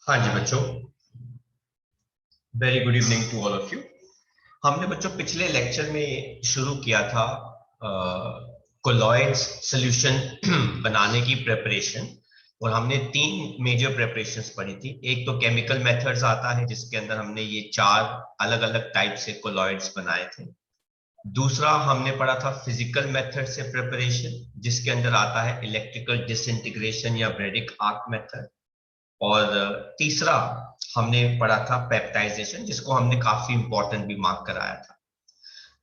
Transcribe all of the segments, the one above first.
हाँ जी बच्चों, very good evening to all of you. हमने बच्चों पिछले लेक्चर में शुरू किया था कोलॉइड्स सॉल्यूशन बनाने की प्रेपरेशन। और हमने तीन मेजर प्रेपरेशंस पढ़ी थी। एक तो केमिकल मेथड्स आता है जिसके अंदर हमने ये चार अलग अलग टाइप से कोलॉइड्स बनाए थे। दूसरा हमने पढ़ा था फिजिकल मेथड से प्रिपरेशन, जिसके अंदर आता है इलेक्ट्रिकल डिसइंटीग्रेशन या ब्रेडिक आर्क मेथड। और तीसरा हमने पढ़ा था पेप्टाइजेशन, जिसको हमने काफी इंपॉर्टेंट भी मार्क कराया था।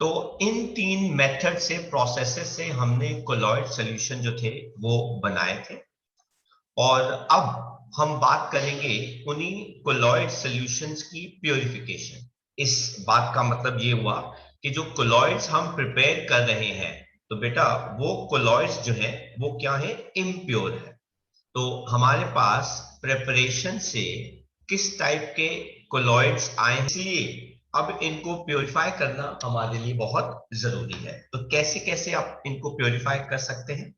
तो इन तीन मेथड से प्रोसेसेस से हमने कोलॉइड सॉल्यूशन जो थे वो बनाए थे। और अब हम बात करेंगे उन्हीं कोलॉइड सॉल्यूशंस की प्योरिफिकेशन। इस बात का मतलब ये हुआ कि जो कोलॉइड्स हम प्रिपेयर कर रहे हैं, तो बेटा वो कोलॉइड्स जो है वो क्या है, इम्प्योर है। तो हमारे पास प्रेपरेशन से किस टाइप के कोलॉइड्स आए, इसलिए अब इनको प्योरीफाई करना हमारे लिए बहुत जरूरी है। तो कैसे कैसे आप इनको प्योरीफाई कर सकते हैं?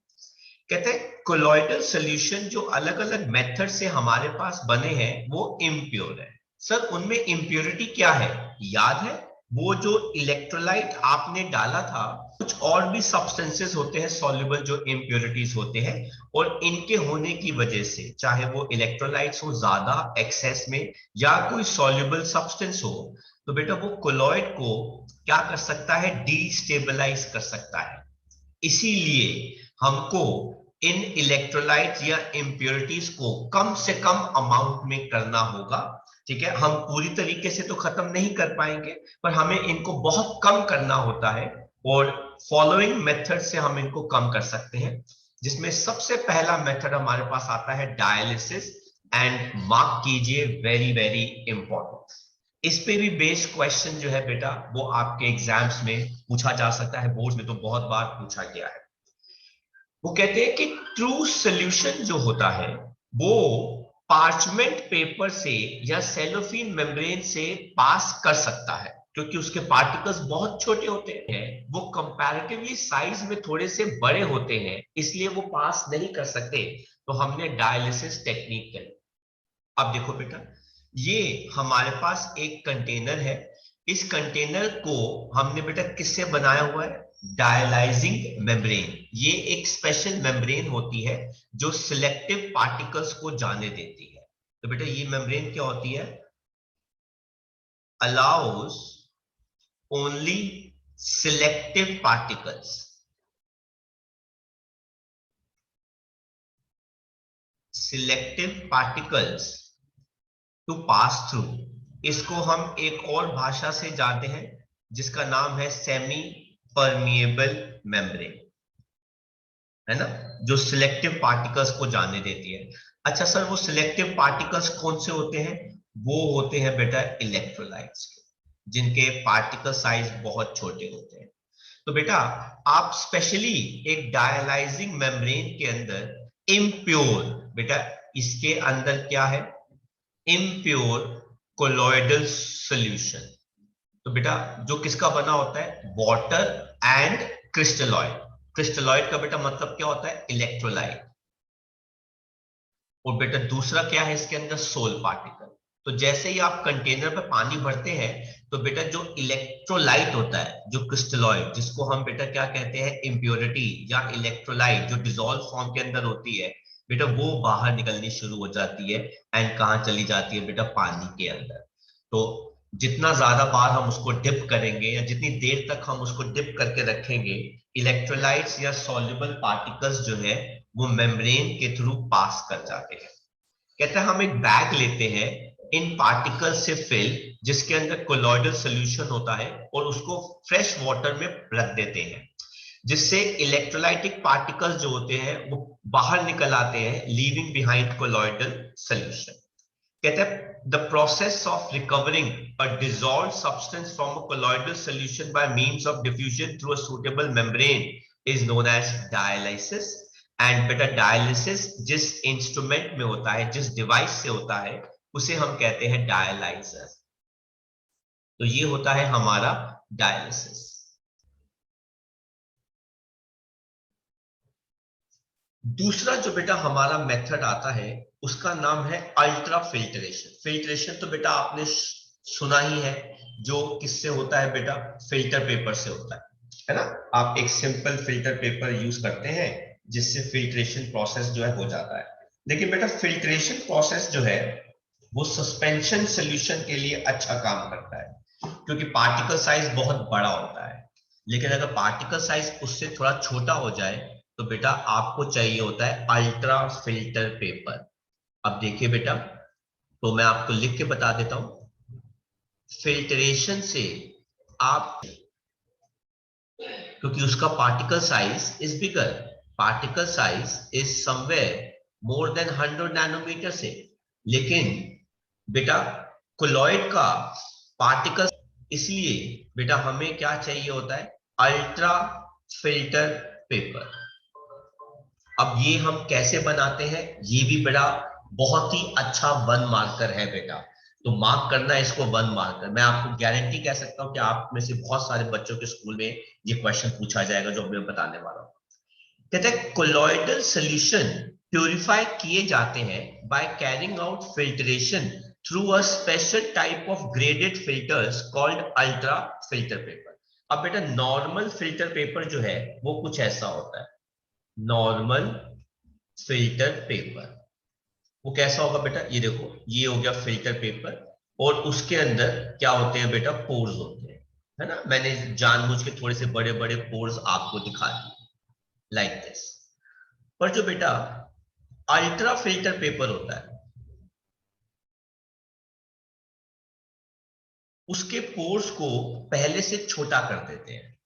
कहते हैं कोलॉइडल सॉल्यूशन जो अलग अलग मेथड से हमारे पास बने हैं वो इम्प्योर है। सर उनमें इम्प्योरिटी क्या है? याद है वो जो इलेक्ट्रोलाइट आपने डाला था, कुछ और भी सब्सटेंसेस होते हैं सॉल्युबल जो इम्प्योरिटीज होते हैं। और इनके होने की वजह से चाहे वो इलेक्ट्रोलाइट्स हो ज्यादा एक्सेस में या कोई सॉल्युबल सब्सटेंस हो, तो बेटा वो कोलॉइड को क्या कर सकता है, डीस्टेबलाइज कर सकता है। इसीलिए हमको इन इलेक्ट्रोलाइट या इंप्योरिटीज को कम से कम अमाउंट में करना होगा। ठीक है, हम पूरी तरीके से तो खत्म नहीं कर पाएंगे, पर हमें इनको बहुत कम करना होता है। और फॉलोइंग मेथड से हम इनको कम कर सकते हैं, जिसमें सबसे पहला मेथड हमारे पास आता है डायलिसिस। एंड मार्क कीजिए, वेरी वेरी इंपॉर्टेंट। इस पे भी बेस्ड क्वेश्चन जो है बेटा वो आपके एग्जाम्स में पूछा जा सकता है, बोर्ड में तो बहुत बार पूछा गया है। वो कहते हैं कि ट्रू सॉल्यूशन जो होता है वो पार्चमेंट पेपर से या सेलोफिन मेम्ब्रेन से पास कर सकता है, क्योंकि उसके पार्टिकल्स बहुत छोटे होते हैं, वो कंपैरेटिवली साइज में थोड़े से बड़े होते हैं, इसलिए वो पास नहीं कर सकते। तो हमने डायलिसिस टेक्निक करी। अब देखो बेटा, ये हमारे पास एक कंटेनर है। इस कंटेनर को हमने बेटा किससे बनाया हुआ है? Dialysing membrane. ये एक स्पेशल मेम्ब्रेन होती है जो सिलेक्टिव पार्टिकल्स को जाने देती है। तो बेटा ये मेम्ब्रेन क्या होती है? Allows only selective particles, selective particles to pass through. इसको हम एक और भाषा से जानते हैं जिसका नाम है सेमी परमिएबल मेम्ब्रेन, है ना, जो सिलेक्टिव पार्टिकल्स को जाने देती है। अच्छा सर, वो सिलेक्टिव पार्टिकल्स कौन से होते हैं? वो होते हैं बेटा इलेक्ट्रोलाइट्स के, जिनके पार्टिकल साइज बहुत छोटे होते हैं। तो बेटा आप स्पेशली एक डायलाइजिंग मेम्ब्रेन के अंदर इम्प्योर, बेटा इसके अंदर क्या है? Impure colloidal solution. तो बेटा जो किसका बना होता है? Water and crystalloid. क्रिस्टलॉइड का बेटा मतलब क्या होता है? इलेक्ट्रोलाइट। और बेटा दूसरा क्या है इसके अंदर? Sol particle. तो जैसे ही आप कंटेनर में पानी भरते हैं, तो बेटा जो इलेक्ट्रोलाइट होता है, जो क्रिस्टलॉइड, जिसको हम बेटा क्या कहते हैं, इम्प्योरिटी या इलेक्ट्रोलाइट, जो डिसॉल्व फॉर्म के अंदर होती है, बेटा वो बाहर निकलनी शुरू हो जाती है। एंड कहाँ चली जाती है बेटा? पानी के अंदर। तो जितना ज्यादा बार हम उसको डिप करेंगे या जितनी देर तक हम उसको डिप करके रखेंगे, इलेक्ट्रोलाइट्स या सॉल्युबल पार्टिकल्स जो है वो मेम्ब्रेन के थ्रू पास कर जाते हैं। कहते हैं हम एक बैग लेते हैं इन पार्टिकल से फिल, जिसके अंदर कोलॉइडल सॉल्यूशन होता है, और उसको फ्रेश वाटर में रख देते हैं, जिससे इलेक्ट्रोलाइटिक पार्टिकल्स जो होते हैं वो बाहर निकल आते हैं, लीविंग बिहाइंड कोलॉइडल सॉल्यूशन। कहते हैं the process of recovering a dissolved substance from a colloidal solution by means of diffusion through a suitable membrane is known as dialysis। And बेटा डायलिसिस जिस इंस्ट्रूमेंट में होता है, जिस डिवाइस से होता है, उसे हम कहते हैं डायलाइजर। तो ये होता है हमारा डायलिसिस। दूसरा जो बेटा हमारा मेथड आता है उसका नाम है अल्ट्रा फिल्ट्रेशन। फिल्ट्रेशन तो बेटा आपने सुना ही है, जो किससे होता है बेटा, फिल्टर पेपर से होता है ना। आप एक सिंपल फिल्टर पेपर यूज करते हैं जिससे फिल्ट्रेशन प्रोसेस जो है हो जाता है। लेकिन बेटा फिल्ट्रेशन प्रोसेस जो है वो सस्पेंशन सोल्यूशन के लिए अच्छा काम करता है, क्योंकि पार्टिकल साइज बहुत बड़ा होता है। लेकिन अगर पार्टिकल साइज उससे थोड़ा छोटा हो जाए तो बेटा आपको चाहिए होता है अल्ट्रा फिल्टर पेपर। अब देखिए बेटा, तो मैं आपको लिख के बता देता हूं। फिल्ट्रेशन से आप, क्योंकि उसका particle size is bigger, particle size is somewhere more than 100 nanometre से। लेकिन बेटा कोलॉइड का पार्टिकल, इसलिए बेटा हमें क्या चाहिए होता है, अल्ट्रा फिल्टर पेपर। अब ये हम कैसे बनाते हैं, ये भी बेटा बहुत ही अच्छा वन मार्कर है बेटा। तो मार्क करना है इसको वन मार्कर। मैं आपको गारंटी कह सकता हूं कि आप में से बहुत सारे बच्चों के स्कूल में ये क्वेश्चन पूछा जाएगा जो मैं बताने वाला हूं। कहते हैं कोलॉइडल सॉल्यूशन प्यूरिफाई किए जाते हैं by carrying out filtration through a special type of graded filters called ultra filter paper. अब बेटा नॉर्मल फिल्टर पेपर जो है वो कुछ ऐसा होता है, नॉर्मल फिल्टर पेपर। वो कैसा होगा बेटा, ये देखो, ये हो गया फिल्टर पेपर, और उसके अंदर क्या होते हैं बेटा, पोर्स होते हैं, है ना। मैंने जानबूझ के थोड़े से बड़े बड़े पोर्स आपको दिखा दिए लाइक दिस। पर जो बेटा अल्ट्रा फिल्टर पेपर होता है उसके पोर्स को पहले से छोटा कर देते हैं।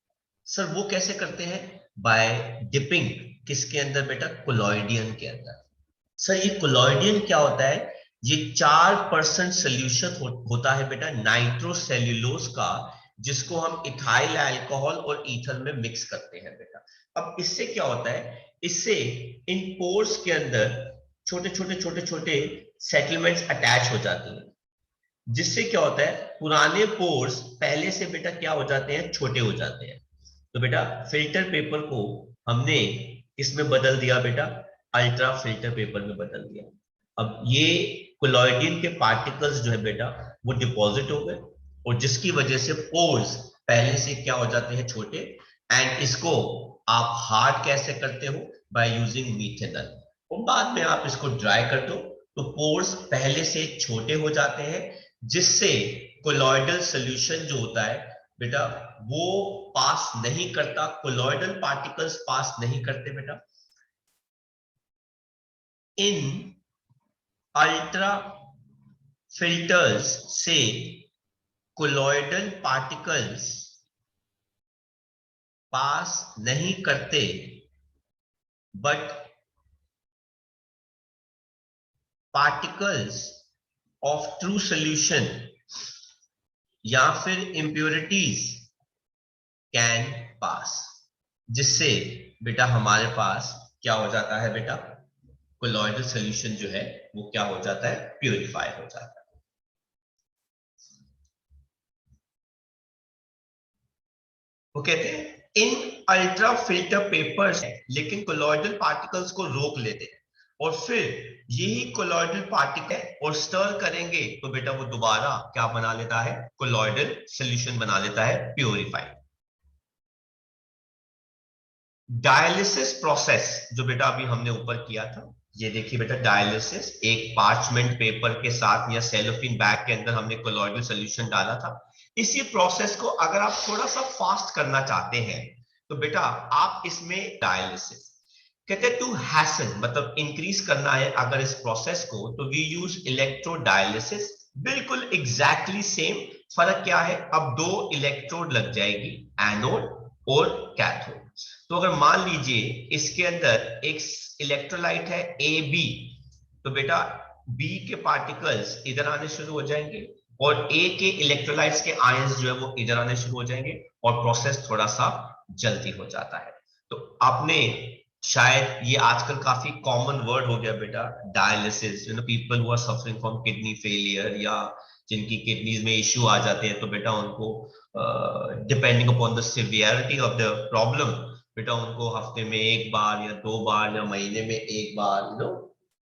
सर वो कैसे करते हैं, बाय डिपिंग, किसके अंदर बेटा, कोलॉइडियन के अंदर। सर ये कोलॉइडियन क्या होता है, ये 4% सोल्यूशन होता है बेटा नाइट्रोसेल्यूलोज का, जिसको हम इथाइल अल्कोहल और ईथर में मिक्स करते हैं बेटा। अब इससे क्या होता है, इससे इन पोर्स के अंदर छोटे छोटे छोटे छोटे सेटलमेंट्स अटैच हो जाती हैं, जिससे क्या होता है, पुराने पोर्स पहले से बेटा क्या हो जाते हैं, छोटे हो जाते हैं। तो बेटा फिल्टर पेपर को हमने इसमें बदल दिया बेटा, अल्ट्रा फिल्टर पेपर में बदल दिया। अब ये कोलॉइडिन के पार्टिकल्स जो है बेटा वो डिपॉजिट हो गए, और जिसकी वजह से पोर्स पहले से क्या हो जाते हैं, छोटे। एंड इसको आप हार्ड कैसे करते हो, बाय यूजिंग मीथेनॉल। और बाद में आप इसको ड्राई कर दो तो पोर्स पहले से छोटे हो जाते हैं, जिससे कोलॉइडल सॉल्यूशन जो होता है बेटा वो पास नहीं करता, कोलॉइडल पार्टिकल्स पास नहीं करते बेटा। इन अल्ट्रा फिल्टर्स से कोलॉइडल पार्टिकल्स पास नहीं करते, but particles of true solution या फिर इंप्योरिटीज कैन पास, जिससे बेटा हमारे पास क्या हो जाता है बेटा, कोलॉइडल सॉल्यूशन जो है वो क्या हो जाता है, प्यूरिफाई हो जाता है। वो कहते हैं इन अल्ट्रा फिल्टर पेपर्स है, लेकिन कोलॉइडल पार्टिकल्स को रोक लेते हैं, और फिर यही कोलॉइडल पार्टिकल और स्टर करेंगे तो बेटा वो दोबारा क्या बना लेता है, कोलॉइडल सॉल्यूशन बना लेता है, प्यूरिफाई। डायलिसिस प्रोसेस जो बेटा अभी हमने ऊपर किया था, ये देखिए बेटा डायलिसिस, एक पार्चमेंट पेपर के साथ या सेलोफिन बैग के अंदर हमने कोलॉइडल सॉल्यूशन डाला था। इसी प्रोसेस को अगर आप थोड़ा सा फास्ट करना चाहते हैं तो बेटा आप इसमें डायलिसिस, कहते हैं टू हैसन, मतलब इंक्रीज करना है अगर इस प्रोसेस को, तो वी यूज इलेक्ट्रोडायलिसिस। बिल्कुल एग्जैक्टली सेम, फर्क क्या है, अब दो इलेक्ट्रोड लग जाएगी, एनोड और कैथोड। तो अगर मान लीजिए इसके अंदर एक इलेक्ट्रोलाइट है ए बी, तो बेटा बी के पार्टिकल्स इधर आने शुरू हो जाएंगे, और ए के इलेक्ट्रोलाइट्स के आयंस जो है वो इधर आने शुरू हो जाएंगे, और प्रोसेस थोड़ा सा जल्दी हो जाता है। तो आपने शायद ये आजकल काफी कॉमन वर्ड हो गया बेटा, dialysis, people who are suffering from kidney failure, या जिनकी किडनीज में इश्यू आ जाते हैं, तो बेटा उनको depending upon the severity of the problem, बेटा उनको हफ्ते में एक बार या दो बार या महीने में एक बार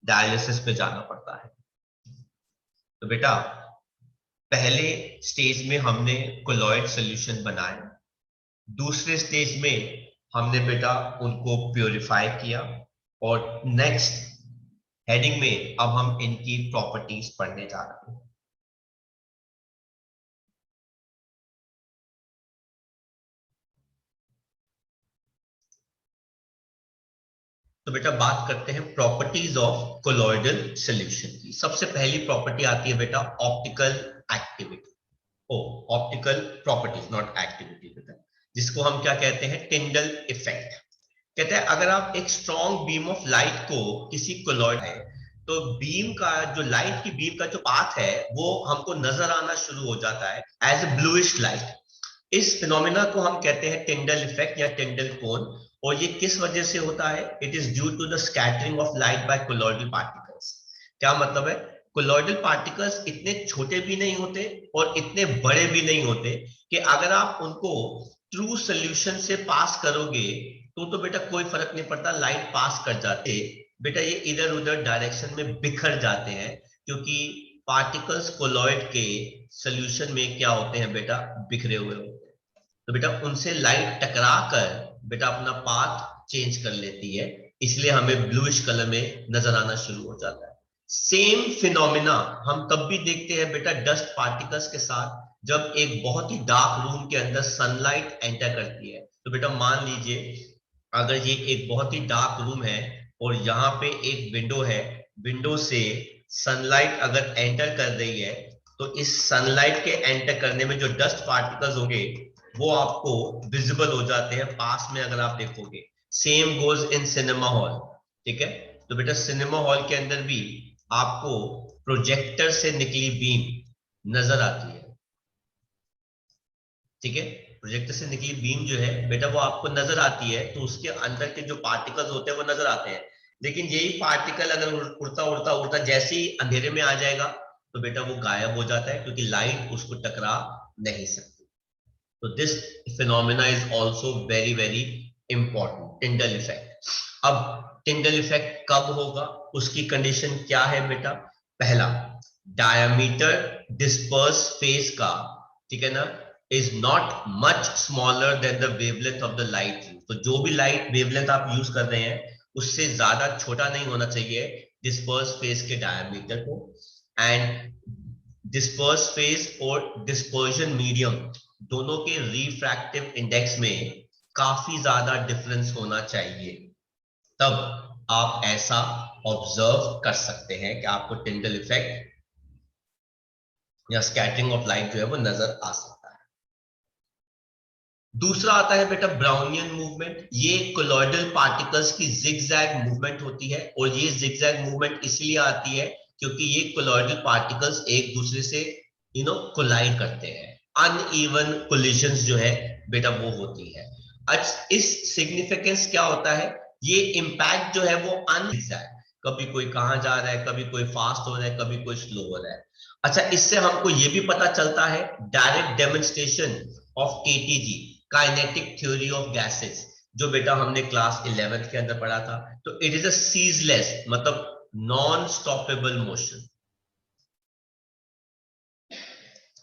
डायलिसिस पे जाना पड़ता है। तो बेटा पहले स्टेज में हमने कोलॉइड सोल्यूशन बनाए, दूसरे स्टेज में हमने बेटा उनको प्योरीफाई किया, और नेक्स्ट हेडिंग में अब हम इनकी प्रॉपर्टीज पढ़ने जा रहे हैं। तो बेटा बात करते हैं प्रॉपर्टीज ऑफ कोलॉइडल सॉल्यूशन की। सबसे पहली प्रॉपर्टी आती है बेटा optical activity, optical properties not activity बेटा, जिसको हम क्या कहते हैं, टिंडल इफेक्ट। कहते हैं अगर आप एक स्ट्रॉन्ग बीम ऑफ लाइट को किसी कोलॉइड है, तो बीम का जो लाइट की बीम का जो पाथ है वो हमको नजर आना शुरू हो जाता है एज ए ब्लूइश लाइट। इस फिनोमिना को हम कहते हैं टिंडल इफेक्ट या टिंडल कोन। और ये किस वजह से होता है? It is due to the scattering of light by colloidal particles. क्या मतलब है? कोलॉइडल पार्टिकल्स इतने छोटे भी नहीं होते और इतने बड़े भी नहीं होते कि अगर आप उनको ट्रू सोल्यूशन से पास करोगे तो बेटा कोई फर्क नहीं पड़ता, लाइट पास कर जाते। बेटा ये इधर उधर डायरेक्शन में बिखर जाते हैं, क्योंकि पार्टिकल्स कोलॉइड के सोल्यूशन में क्या होते हैं बेटा, बिखरे हुए होते हैं। तो बेटा उनसे लाइट टकरा कर बेटा अपना पाथ चेंज कर लेती है, इसलिए हमें ब्लूइश कलर में नजर आना शुरू हो जाता है। सेम फिनोमिना हम तब भी देखते हैं बेटा डस्ट पार्टिकल्स के साथ, जब एक बहुत ही डार्क रूम के अंदर सनलाइट एंटर करती है। तो बेटा मान लीजिए अगर ये एक बहुत ही डार्क रूम है और यहाँ पे एक विंडो है, विंडो से सनलाइट अगर एंटर कर रही है, तो इस सनलाइट के एंटर करने में जो डस्ट पार्टिकल्स होंगे वो आपको विजिबल हो जाते हैं पास में अगर आप देखोगे। Same goes in cinema hall, ठीक है। तो बेटा सिनेमा हॉल के अंदर भी आपको प्रोजेक्टर से निकली बीम नजर आती है, ठीक है। प्रोजेक्टर से निकली बीम जो है बेटा वो आपको नजर आती है, तो उसके अंदर के जो पार्टिकल्स होते हैं वो नजर आते हैं। लेकिन यही पार्टिकल अगर उड़ता उड़ता उड़ता जैसे ही अंधेरे में आ जाएगा तो बेटा वो गायब हो जाता है, क्योंकि लाइट उसको टकरा नहीं सकती। तो this phenomena is also very very important, Tyndall effect. अब टिंडल इफेक्ट कब होगा, उसकी कंडीशन क्या है बेटा? पहला, डायमीटर डिस्पर्स फेस का, ठीक है ना, is not much smaller than the wavelength of the light. तो जो भी लाइट वेवलेंथ आप यूज कर रहे हैं उससे ज्यादा छोटा नहीं होना चाहिए डिस्पर्स फेस के डायमीटर को। एंड डिस्पर्स फेस और डिस्पर्जन मीडियम दोनों के रिफ्रैक्टिव इंडेक्स में काफी ज्यादा डिफरेंस होना चाहिए, तब आप ऐसा ऑब्जर्व कर सकते हैं कि आपको टिंडल इफेक्ट या स्कैटरिंग ऑफ लाइट जो है वो नजर आ सकता है। दूसरा आता है बेटा ब्राउनियन मूवमेंट। ये कोलॉइडल पार्टिकल्स की जिगजैग मूवमेंट होती है, और ये जिगजैग मूवमेंट इसलिए आती है क्योंकि ये कोलॉइडल पार्टिकल्स एक दूसरे से कोलाइड करते हैं। अनइवन कोलिजन्स जो है बेटा वो होती है। अच्छा, इस सिग्निफिकेंस क्या होता है? ये इंपैक्ट जो है वो अनजिगजैग, कभी कोई कहां जा रहा है, कभी कोई फास्ट हो रहा है, कभी कोई स्लो हो रहा है। अच्छा, इससे हमको ये भी पता चलता है direct demonstration of KTG, kinetic theory of gases, जो बेटा हमने क्लास 11th के अंदर पढ़ा था। तो इट इज अ सीजलेस, मतलब नॉन स्टॉपेबल मोशन,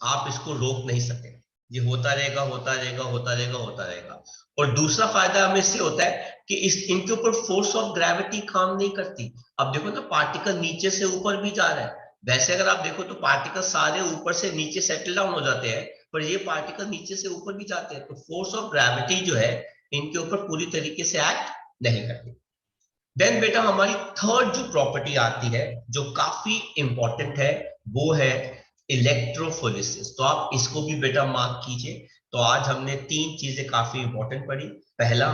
आप इसको रोक नहीं सकते, ये होता रहेगा होता रहेगा होता रहेगा होता रहेगा। और दूसरा फायदा हमें इससे होता है कि इनके ऊपर फोर्स ऑफ ग्रेविटी काम नहीं करती। अब देखो ना, पार्टिकल नीचे से ऊपर भी जा रहा है, वैसे अगर आप देखो तो पार्टिकल सारे ऊपर से नीचे सेटल डाउन हो जाते हैं, पर ये पार्टिकल नीचे से ऊपर भी जाते हैं, तो फोर्स ऑफ ग्रेविटी जो है इनके ऊपर पूरी तरीके से एक्ट नहीं करती। देन बेटा हमारी थर्ड जो प्रॉपर्टी आती है जो काफी इंपॉर्टेंट है, वो है इलेक्ट्रोफोरेसिस। तो आप इसको भी बेटा मार्क कीजिए। तो आज हमने तीन चीजें काफी इंपॉर्टेंट पढ़ी। पहला,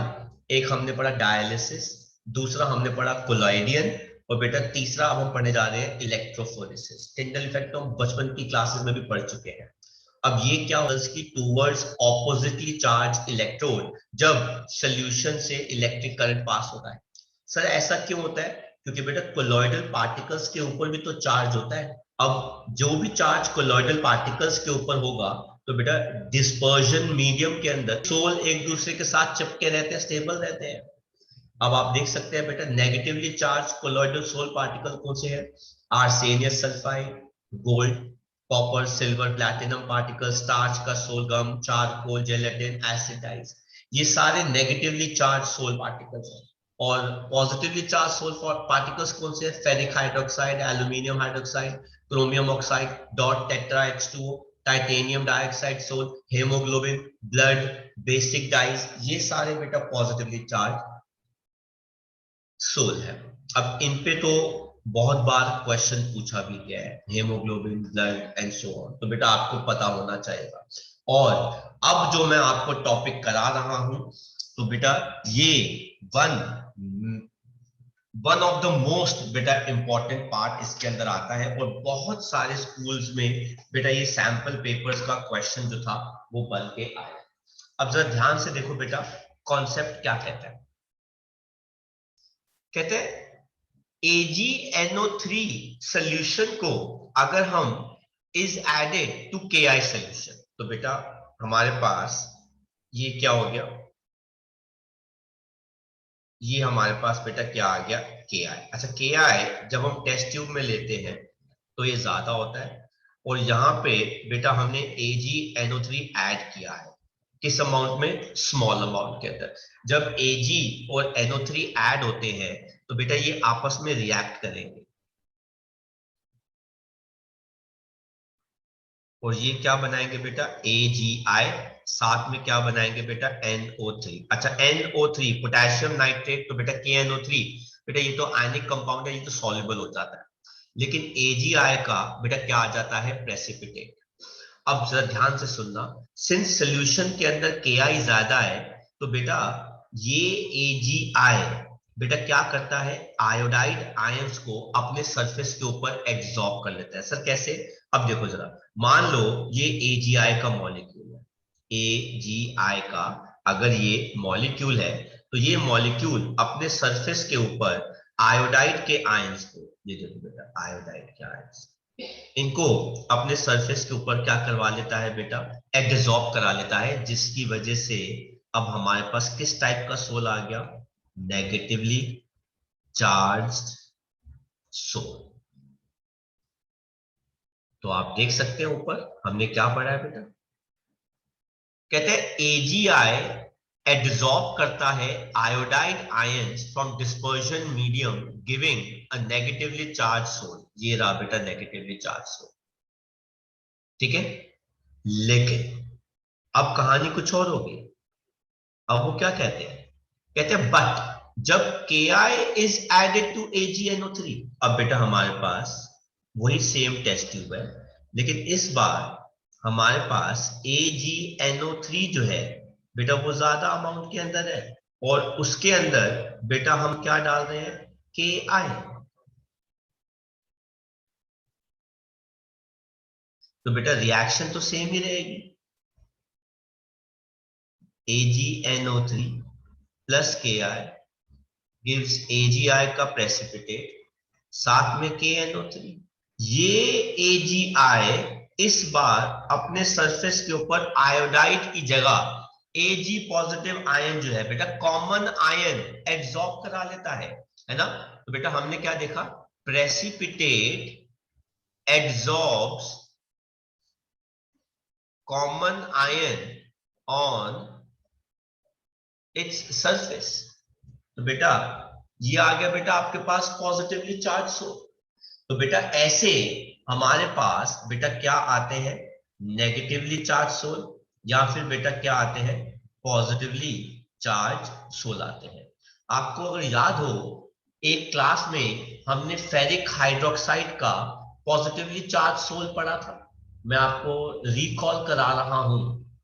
एक हमने पढ़ा डायलिसिस, दूसरा हमने पढ़ा कोलॉइडियन, और बेटा तीसरा अब हम पढ़ने जा रहे हैं इलेक्ट्रोफोरेसिस। टिंडल इफेक्ट तो हम बचपन की क्लासेस में भी पढ़ चुके हैं। अब ये क्या होता है कि टूवर्ड्स ऑपोजिटली चार्ज इलेक्ट्रोड जब सोल्यूशन से इलेक्ट्रिक करंट पास होता है। सर ऐसा क्यों होता है? क्योंकि बेटा कोलॉइडल पार्टिकल्स के ऊपर भी तो चार्ज होता है। अब जो भी चार्ज कोलॉइडल पार्टिकल्स के ऊपर होगा तो बेटा डिस्पर्जन मीडियम के अंदर सोल एक दूसरे के साथ चिपके रहते हैं, स्टेबल रहते हैं। अब आप देख सकते हैं बेटा negatively charge colloidal sol particle कौन से हैं? Arsenious sulphide, gold, copper, silver, platinum particle, starch का सोलगम, चारकोल, जेलेटिन, एसिडाइज, ये सारे नेगेटिवली चार्ज सोल पार्टिकल्स हैं। और पॉजिटिवली चार्ज सोल पार्टिकल्स कौन से हैं? Ferric hydroxide, aluminium hydroxide, chromium oxide, dot tetra H2O, titanium dioxide sol, haemoglobin, blood, basic dyes, ये सारे बेटा पॉजिटिवली चार्ज सोल है। अब इन पे तो बहुत बार क्वेश्चन पूछा भी गया है, haemoglobin, blood and so on, तो बेटा आपको पता होना चाहिए। और अब जो मैं आपको टॉपिक करा रहा हूं, तो बेटा ये वन ऑफ द मोस्ट बेटा इंपॉर्टेंट पार्ट इसके अंदर आता है, और बहुत सारे स्कूल्स में बेटा ये सैंपल पेपर्स का क्वेश्चन जो था वो बन के आया। अब जरा ध्यान से देखो बेटा, कॉन्सेप्ट क्या कहता है? कहते हैं AgNO3 सॉल्यूशन को अगर हम is added to KI solution, तो बेटा हमारे पास ये क्या हो गया? ये हमारे पास बेटा क्या आ गया? KI। अच्छा, KI जब हम टेस्ट ट्यूब में लेते हैं तो ये ज्यादा होता है, और यहां पे बेटा हमने AgNO3 ऐड किया है। किस अमाउंट में? स्मॉल अमाउंट के अंदर। जब Ag और NO3 ऐड होते हैं तो बेटा ये आपस में रिएक्ट करेंगे, और ये क्या बनाएंगे बेटा? AgI, साथ में क्या बनाएंगे बेटा? NO3। अच्छा, NO3 पोटेशियम नाइट्रेट, तो बेटा KNO3, बेटा ये तो आयनिक कंपाउंड है, ये तो सॉल्युबल हो जाता है। लेकिन AgI का बेटा क्या आ जाता है? प्रेसिपिटेट। अब जरा ध्यान से सुनना, सिंस सोल्यूशन के अंदर KI ज्यादा है, तो बेटा ये AgI बेटा क्या करता है? आयोडाइड आयंस को अपने सरफेस के ऊपर एब्जॉर्ब कर लेता है। सर कैसे? अब देखो जरा, मान लो ये AgI का मॉलिक्यूल है, AgI का अगर ये मॉलिक्यूल है, तो ये मॉलिक्यूल अपने सरफेस के ऊपर आयोडाइड के आयंस को, ये देखो बेटा आयोडाइड के आयंस, इनको अपने सरफेस के ऊपर क्या करवा लेता है बेटा? एब्जॉर्ब करा लेता है, जिसकी वजह से अब हमारे पास किस टाइप का सोल आ गया? Negatively charged sol. तो आप देख सकते हैं ऊपर हमने क्या पढ़ा है बेटा? कहते हैं AgI एब्जॉर्ब करता है iodide ions from dispersion medium giving a negatively charge sol. ये रहा बेटा नेगेटिवली चार्ज सोल, ठीक है। लेकिन अब कहानी कुछ और होगी। अब वो क्या कहते हैं? कहते हैं बट जब KI is added to AgNO3, अब बेटा हमारे पास वही सेम टेस्ट ट्यूब है, लेकिन इस बार हमारे पास AgNO3 जो है बेटा वो ज्यादा अमाउंट के अंदर है, और उसके अंदर बेटा हम क्या डाल रहे हैं? KI। तो बेटा रिएक्शन तो सेम ही रहेगी, AgNO3 plus KI gives AgI का प्रेसिपिटेट, साथ में KNO3। ये AgI इस बार अपने सरफेस के ऊपर आयोडाइड की जगह Ag पॉजिटिव आयन जो है बेटा कॉमन आयन एब्जॉर्ब करा लेता है ना। तो बेटा हमने क्या देखा? Precipitate absorbs common ion on its surface. तो बेटा ये आ गया बेटा आपके पास पॉजिटिवली चार्ज सोल। तो बेटा ऐसे हमारे पास बेटा क्या आते हैं? नेगेटिवली चार्ज सोल, या फिर बेटा क्या आते हैं? पॉजिटिवली चार्ज सोल आते हैं। आपको अगर याद हो, एक क्लास में हमने फेरिक हाइड्रोक्साइड का पॉजिटिवली चार्ज सोल पढ़ा था। मैं आपको रिकॉल करा रहा हूं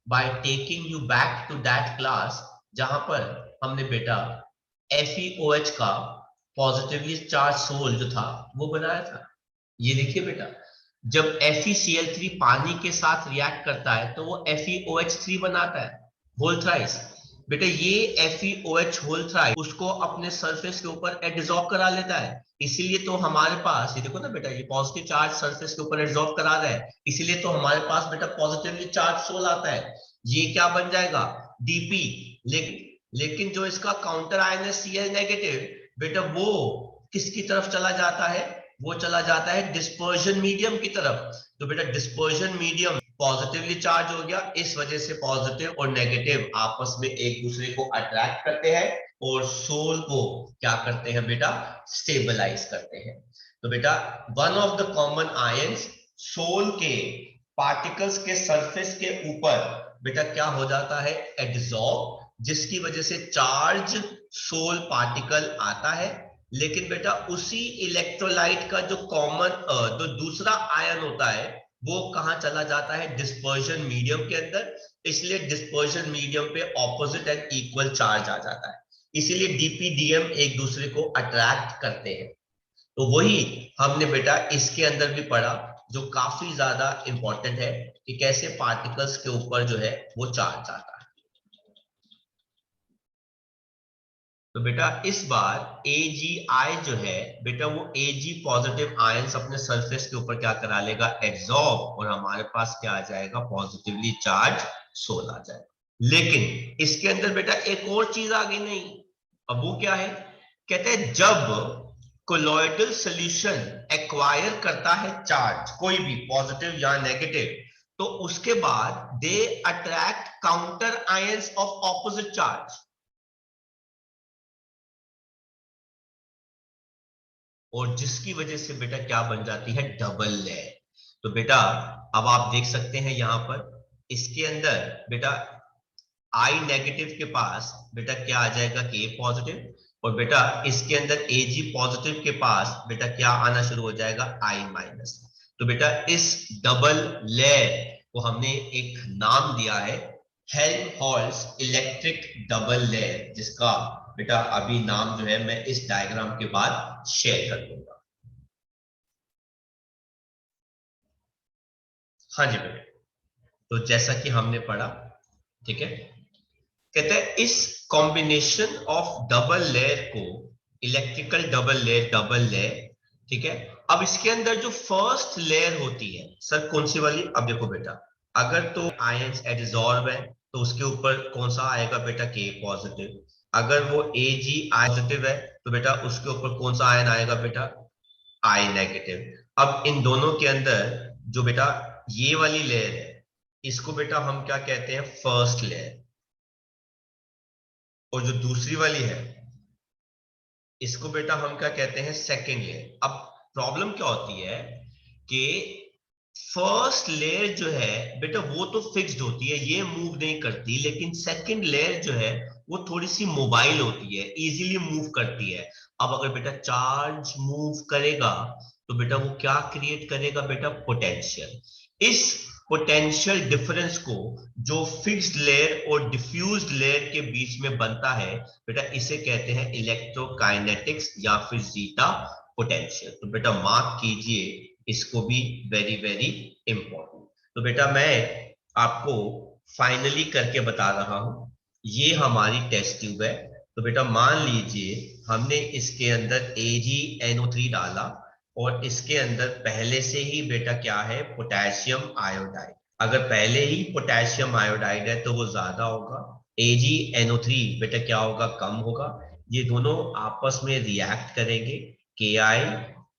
by taking you back to that class, जहां पर हमने बेटा FeOH का पॉजिटिवली चार्ज सोल जो था वो बनाया था। ये देखिए बेटा, जब FeCl3 पानी के साथ रिएक्ट करता है तो वो FeOH3 बनाता है, होल थ्राइस। बेटा ये FeOH होल था उसको अपने सरफेस के ऊपर एडजॉर्ब करा लेता है, इसीलिए तो हमारे पास ये देखो ना बेटा, ये पॉजिटिव चार्ज सरफेस के ऊपर एडजॉर्ब करा रहा है, इसीलिए तो हमारे पास बेटा पॉजिटिवली चार्ज सोल आता है। ये क्या बन जाएगा, डीपी। लेकिन जो इसका काउंटर आयन है Cl नेगेटिव, बेटा वो किसकी तरफ चला जाता है, वो चला जाता है डिस्पर्जन मीडियम की तरफ। तो बेटा डिस्पर्जन मीडियम पॉजिटिवली चार्ज हो गया, इस वजह से पॉजिटिव और नेगेटिव आपस में एक दूसरे को अट्रैक्ट करते हैं और सोल को क्या करते हैं बेटा, स्टेबलाइज करते हैं। तो बेटा one of the common ions sol के पार्टिकल्स के सरफेस के ऊपर बेटा क्या हो जाता है, एडजॉर्ब, जिसकी वजह से चार्ज सोल पार्टिकल आता है। लेकिन बेटा उसी इलेक्ट्रोलाइट का जो कॉमन जो दूसरा आयन होता है वो कहां चला जाता है, डिस्पर्जन मीडियम के अंदर, इसलिए डिस्पर्जन मीडियम पे ऑपोजिट एंड इक्वल चार्ज आ जाता है, इसीलिए डीपीडीएम एक दूसरे को अट्रैक्ट करते हैं। तो वही हमने बेटा इसके अंदर भी पढ़ा, जो काफी ज्यादा इंपॉर्टेंट है कि कैसे पार्टिकल्स के ऊपर जो है वो चार्ज आता है। तो बेटा इस बार AgI जो है बेटा वो Ag पॉजिटिव आयंस अपने सरफेस के ऊपर क्या करा लेगा, एब्जॉर्ब, और हमारे पास क्या आ जाएगा, पॉजिटिवली चार्ज सोल आ जाएगा। लेकिन इसके अंदर बेटा एक और चीज आ गई नहीं, अब वो क्या है, कहते हैं जब कोलॉइडल सॉल्यूशन एक्वायर करता है चार्ज कोई भी पॉजिटिव या नेगेटिव, तो उसके बाद they attract counter ions of opposite charge, और जिसकी वजह से बेटा क्या बन जाती है, डबल लेयर। तो बेटा अब आप देख सकते हैं यहां पर इसके अंदर बेटा I नेगेटिव के पास बेटा क्या आ जाएगा, K पॉजिटिव, और बेटा इसके अंदर Ag पॉजिटिव के पास बेटा क्या आना शुरू हो जाएगा, I माइनस। तो बेटा इस डबल लेयर को हमने एक नाम दिया है हेल्महोल्ट्ज इलेक्ट्रिक डबल लेयर, जिसका बेटा अभी नाम जो है मैं इस डायग्राम के बाद शेयर कर दूंगा। हाँ जी बेटा, तो जैसा कि हमने पढ़ा, ठीक है, कहते हैं इस कॉम्बिनेशन ऑफ डबल लेयर को इलेक्ट्रिकल डबल लेयर, ठीक है। अब इसके अंदर जो फर्स्ट लेयर होती है सर कौन सी वाली, अब देखो बेटा, अगर तो आयंस एडजॉर्ब है तो उसके ऊपर कौन सा आएगा बेटा, के पॉजिटिव। अगर वो Ag पॉजिटिव है तो बेटा उसके ऊपर कौन सा आयन आएगा बेटा, I नेगेटिव। अब इन दोनों के अंदर जो बेटा ये वाली लेयर है, इसको बेटा हम क्या कहते हैं, फर्स्ट लेयर, और जो दूसरी वाली है इसको बेटा हम क्या कहते हैं, सेकेंड लेयर। अब प्रॉब्लम क्या होती है कि फर्स्ट लेयर जो है बेटा वो तो फिक्स्ड होती है, ये मूव नहीं करती, लेकिन सेकेंड लेयर जो है वो थोड़ी सी मोबाइल होती है, इजीली मूव करती है। अब अगर बेटा चार्ज मूव करेगा तो बेटा वो क्या क्रिएट करेगा बेटा, पोटेंशियल। इस पोटेंशियल डिफरेंस को जो फिक्स्ड लेयर और डिफ्यूज्ड लेयर के बीच में बनता है बेटा, इसे कहते हैं इलेक्ट्रोकाइनेटिक्स या फिर जीटा पोटेंशियल। तो बेटा मार्क कीजिए इसको भी, वेरी वेरी इंपॉर्टेंट। तो बेटा मैं आपको फाइनली करके बता रहा हूं, ये हमारी टेस्ट ट्यूब है। तो बेटा मान लीजिए हमने इसके अंदर AgNO3 डाला, और इसके अंदर पहले से ही बेटा क्या है, पोटेशियम आयोडाइड। अगर पहले ही पोटेशियम आयोडाइड है तो वो ज्यादा होगा, AgNO3 बेटा क्या होगा, कम होगा। ये दोनों आपस में रिएक्ट करेंगे, Ki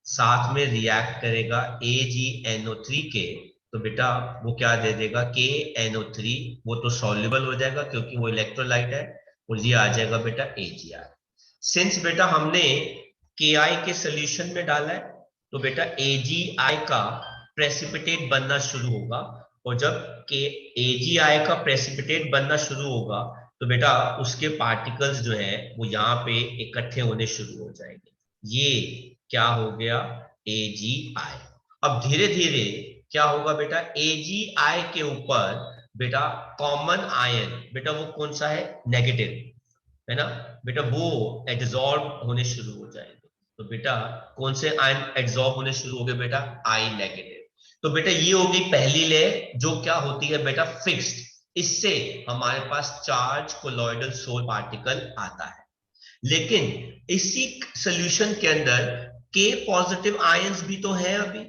साथ में रिएक्ट करेगा AgNO3 के, तो बेटा वो क्या दे देगा, KNO3, वो तो सॉल्युबल हो जाएगा क्योंकि वो इलेक्ट्रोलाइट है, और ये आ जाएगा बेटा AgI। सिंस बेटा हमने Ki के सोल्यूशन में डाला है तो बेटा AgI का प्रेसिपिटेट बनना शुरू होगा, और जब AgI का प्रेसिपिटेट बनना शुरू होगा तो बेटा उसके पार्टिकल्स जो है वो यहाँ पे इकट्ठे होने शुरू हो जाएंगे। ये क्या हो गया, AgI। अब धीरे धीरे क्या होगा बेटा, AgI के ऊपर बेटा कॉमन आयन बेटा वो कौन सा है, नेगेटिव, है ना बेटा, वो एड्सॉर्ब होने शुरू हो जाएंगे। तो बेटा कौन से आयन एड्सॉर्ब होने शुरू हो गए बेटा, I नेगेटिव। तो बेटा ये होगी पहली लेयर जो क्या होती है बेटा, फिक्स्ड, इससे हमारे पास चार्ज कोलॉइडल सोल पार्टिकल आता है। लेकिन इसी सॉल्यूशन के अंदर के पॉजिटिव आयंस भी तो है अभी।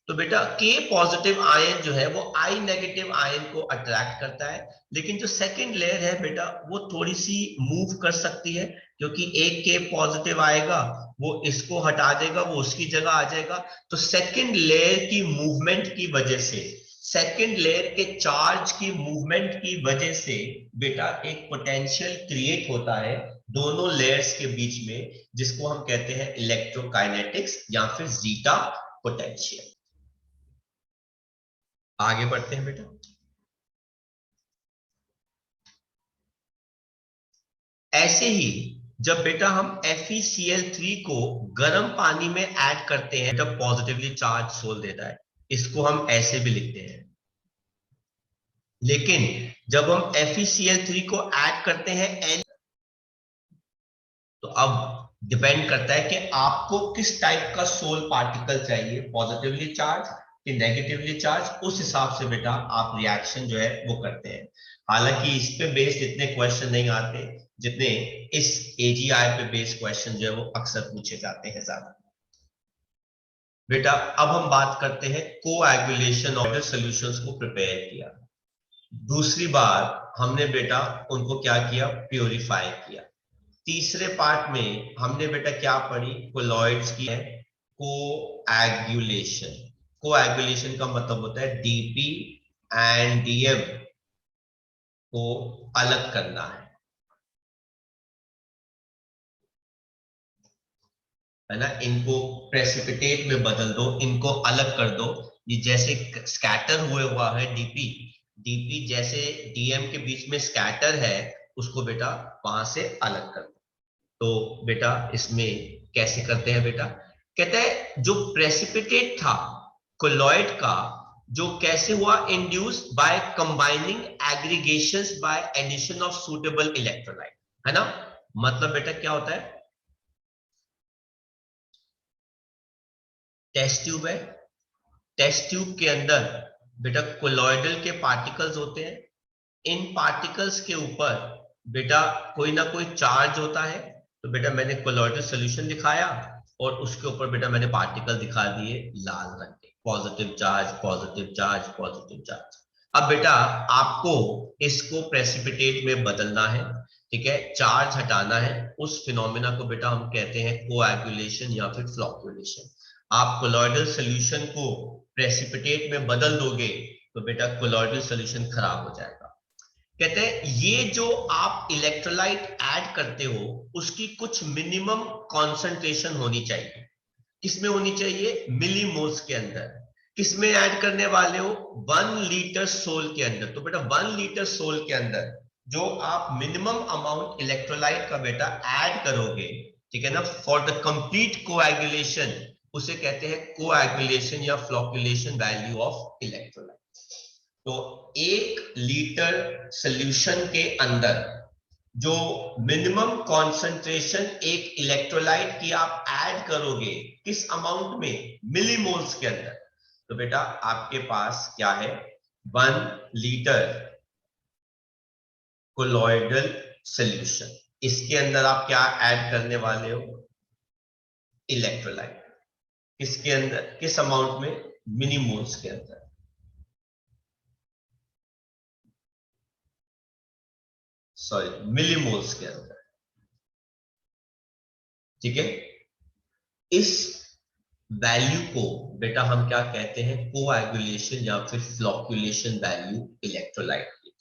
तो बेटा के पॉजिटिव आयन जो है वो आई नेगेटिव आयन को अट्रैक्ट करता है, लेकिन जो सेकंड लेयर है बेटा वो थोड़ी सी मूव कर सकती है, क्योंकि एक के पॉजिटिव आएगा वो इसको हटा देगा, वो उसकी जगह आ जाएगा। तो सेकंड लेयर की मूवमेंट की वजह से, सेकंड लेयर के चार्ज की मूवमेंट की वजह से बेटा एक पोटेंशियल क्रिएट होता है दोनों लेयर्स के बीच में, जिसको हम कहते हैं इलेक्ट्रोकाइनेटिक्स या फिर जीटा पोटेंशियल। आगे बढ़ते हैं बेटा। ऐसे ही जब बेटा हम FeCl3 को गर्म पानी में ऐड करते हैं तब पॉजिटिवली चार्ज सोल देता है, इसको हम ऐसे भी लिखते हैं। लेकिन जब हम FeCl3 को ऐड करते हैं N, तो अब डिपेंड करता है कि आपको किस टाइप का सोल पार्टिकल चाहिए, पॉजिटिवली चार्ज कि नेगेटिवली चार्ज, उस हिसाब से बेटा आप रिएक्शन जो है वो करते हैं। हालांकि इस पे बेस्ड इतने क्वेश्चन नहीं आते जितने इस AGI पे बेस्ड क्वेश्चन जो है वो अक्सर पूछे जाते हैं ज्यादा। बेटा अब हम बात करते हैं कोएगुलेशन ऑफ सॉल्यूशंस को प्रिपेयर किया। दूसरी बार हमने बेटा उनको क्या किया, प्योरीफाई किया। तीसरे पार्ट में हमने बेटा क्या पढ़ी, कोलॉइड्स की है कोएगुलेशन। कोएगुलेशन का मतलब होता है डीपी एंड डीएम को अलग करना है ना, इनको प्रेसिपिटेट में बदल दो, इनको अलग कर दो। ये जैसे स्कैटर हुआ है डीपी, डीपी जैसे डीएम के बीच में स्कैटर है, उसको बेटा वहां से अलग कर दो। तो बेटा इसमें कैसे करते हैं बेटा, कहते हैं जो प्रेसिपिटेट था कोलॉइड का, जो कैसे हुआ, induce by combining aggregations by addition of suitable electrolyte, है ना। मतलब बेटा क्या होता है, टेस्ट ट्यूब है, टेस्ट ट्यूब के अंदर बेटा कोलॉइडल के पार्टिकल्स होते हैं, इन पार्टिकल्स के ऊपर बेटा कोई ना कोई चार्ज होता है। तो बेटा मैंने कोलॉइडल सॉल्यूशन दिखाया और उसके ऊपर बेटा मैंने पार्टिकल दिखा दिए लाल रंग के, positive charge positive charge positive charge. अब बेटा आपको इसको प्रेसिपिटेट में बदलना है, ठीक है, चार्ज हटाना है। उस फिनोमेना को बेटा हम कहते हैं कोएगुलेशन या फिर फ्लोक्युलेशन। आप कोलॉइडल सॉल्यूशन को प्रेसिपिटेट में बदल दोगे तो बेटा कोलॉइडल सॉल्यूशन खराब हो जाएगा। कहते हैं ये जो आप इलेक्ट्रोलाइट ऐड करते हो उसकी कुछ मिनिमम कॉन्सेंट्रेशन होनी चाहिए। किसमें होनी चाहिए, मिलीमोल्स के अंदर। किसमें ऐड करने वाले हो, 1 लीटर सोल के अंदर। तो बेटा 1 लीटर सोल के अंदर जो आप मिनिमम अमाउंट इलेक्ट्रोलाइट का बेटा ऐड करोगे, ठीक है ना, फॉर द कंप्लीट कोएगुलेशन, उसे कहते हैं कोएगुलेशन या फ्लोक्युलेशन वैल्यू ऑफ इलेक्ट्रोलाइट। तो 1 लीटर सॉल्यूशन के अंदर जो मिनिमम कॉन्सेंट्रेशन एक इलेक्ट्रोलाइट की आप ऐड करोगे, किस अमाउंट में, मिलीमोल्स के अंदर, तो बेटा आपके पास क्या है, 1 लीटर कोलॉइडल सॉल्यूशन। इसके अंदर आप क्या ऐड करने वाले हो, इलेक्ट्रोलाइट। किसके अंदर, किस अमाउंट में, मिलीमोल्स के अंदर, सॉरी मिलीमोल्स के अंदर, ठीक है। इस वैल्यू को बेटा हम क्या कहते हैं, कोएगुलेशन या फिर फ्लोक्युलेशन वैल्यू इलेक्ट्रोलाइट की।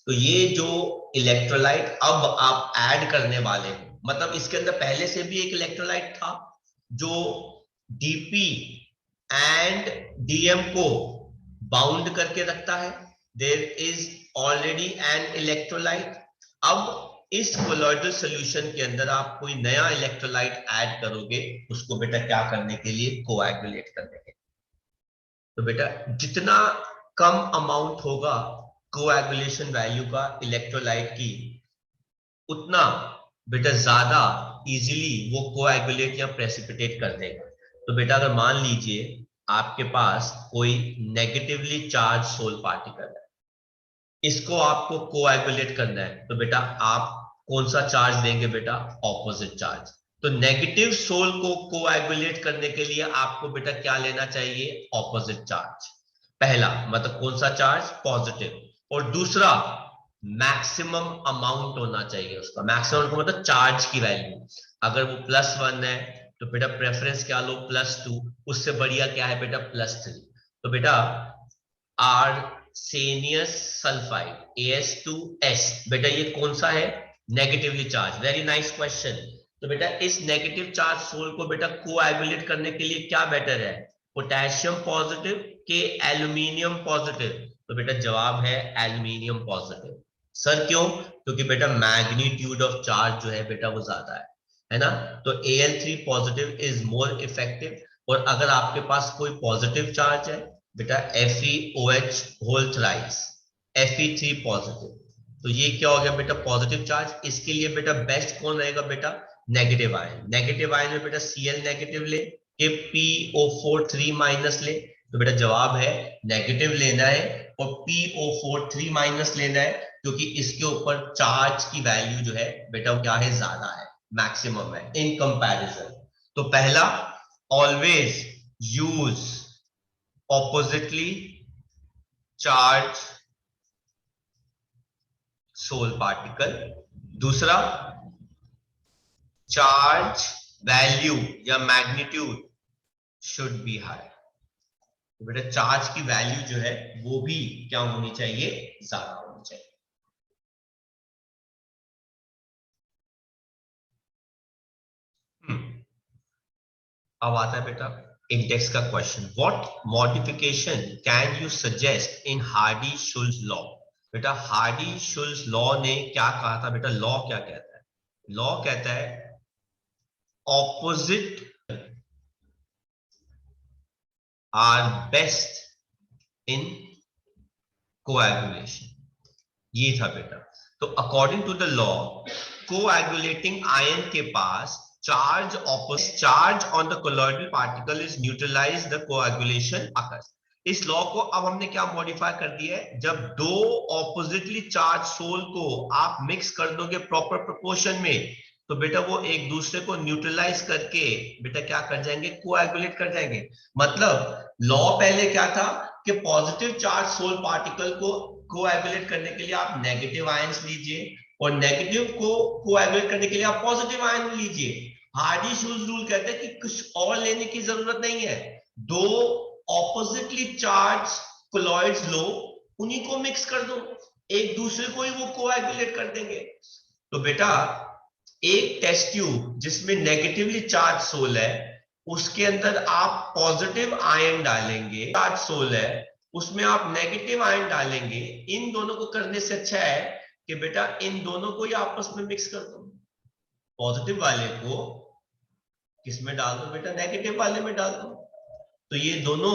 तो ये जो इलेक्ट्रोलाइट अब आप ऐड करने वाले हो, मतलब इसके अंदर पहले से भी एक इलेक्ट्रोलाइट था जो डीपी एंड डीएम को बाउंड करके रखता है, there is already an electrolyte. अब इस कोलॉइडल सॉल्यूशन के अंदर आप कोई नया इलेक्ट्रोलाइट ऐड करोगे, उसको बेटा क्या करने के लिए, कोएगुलेट करने के लिए। तो बेटा जितना कम अमाउंट होगा कोएगुलेशन वैल्यू का इलेक्ट्रोलाइट की, उतना बेटा ज्यादा इजीली वो कोएगुलेट या प्रेसिपिटेट कर देगा। तो बेटा अगर मान लीजिए आपके पास कोई नेगेटिवली चार्ज सोल पार्टिकल है, इसको आपको कोएगुलेट करना है, तो बेटा आप कौन सा चार्ज देंगे बेटा? Opposite charge. तो नेगेटिव सोल को कोएगुलेट करने के लिए आपको बेटा क्या लेना चाहिए? Opposite charge. पहला मतलब कौन सा चार्ज? पॉजिटिव। और दूसरा मैक्सिमम अमाउंट होना चाहिए उसका। मैक्सिमम को मतलब चार्ज की वैल्यू। अगर वो +1 है तो बेटा प्रेफरेंस क्या लो? +2। उससे बढ़िया क्या है बेटा? +3। तो बेटा आर्सेनियस सल्फाइड AS2S, बेटा ये कौन सा है? Negatively charge. Very nice question. तो बेटा इस नेगेटिव चार्ज सोल को बेटा कोएगुलेट करने के लिए क्या बेटर है? पोटेशियम पॉजिटिव के एल्यूमिनियम पॉजिटिव? तो बेटा जवाब है एल्यूमिनियम पॉजिटिव। सर क्यों? क्योंकि बेटा मैग्नीट्यूड ऑफ चार्ज जो है बेटा वो ज्यादा है ना? तो Al3 positive is more effective. और अगर आपके पास कोई पॉजिटिव चार्ज है बेटा FeOH whole thrice, Fe3 positive, तो ये क्या हो गया बेटा? Positive charge. इसके लिए बेटा बेस्ट कौन रहेगा बेटा? Negative ion. नेगेटिव आयन में बेटा Cl नेगेटिव ले के PO4 3 माइनस ले। तो बेटा जवाब है नेगेटिव लेना है और PO4 3 माइनस लेना है, क्योंकि इसके ऊपर चार्ज की वैल्यू जो है बेटा वो क्या है? ज्यादा है, मैक्सिमम है इन कंपैरिजन। तो पहला, always use oppositely charge sol particle. दूसरा, चार्ज वैल्यू या मैग्नीट्यूड शुड बी हाई। तो बेटा चार्ज की वैल्यू जो है वो भी क्या होनी चाहिए? ज्यादा होनी चाहिए। अब आता है बेटा इंडेक्स का question. What modification can you suggest in Hardy Schulze law? बेटा हार्डी शुल्ज लॉ ने क्या कहा था बेटा? लॉ क्या कहता है? लॉ कहता है opposite are best in coagulation. ये था बेटा। तो according to the law, coagulating ion के पास charge on the colloidal particle is neutralize the coagulation occurs. इस लॉ को अब हमने क्या मॉडिफाई कर दिया है? जब दो ऑपोजिटली चार्ज सोल को आप मिक्स कर दोगे प्रॉपर प्रोपोर्शन में, तो बेटा वो एक दूसरे को न्यूट्रलाइज करके बेटा क्या कर जाएंगे? कोएगुलेट कर जाएंगे। मतलब लॉ पहले क्या था कि पॉजिटिव चार्ज सोल पार्टिकल को कोएगुलेट करने के लिए आप नेगेटिव आयंस लीजिए और नेगेटिव को कोएगुलेट करने के लिए आप पॉजिटिव आयन लीजिए। हार्डी शुल्ज रूल कहते हैं कि कुछ और लेने की जरूरत नहीं है, दो ऑपोजिटली चार्ज कोलॉइड्स लो, उन्हीं को मिक्स कर दो, एक दूसरे को ही वो कोएगुलेट कर देंगे। तो बेटा एक टेस्ट ट्यूब जिसमें नेगेटिवली चार्ज सोल है, उसके अंदर आप पॉजिटिव आयन डालेंगे, चार्ज सोल है उसमें आप नेगेटिव आयन डालेंगे, इन दोनों को करने से अच्छा है कि बेटा इन दोनों को ही आपस में मिक्स कर दो। पॉजिटिव वाले को किसमें डाल दो बेटा? नेगेटिव वाले में डाल दो। तो ये दोनों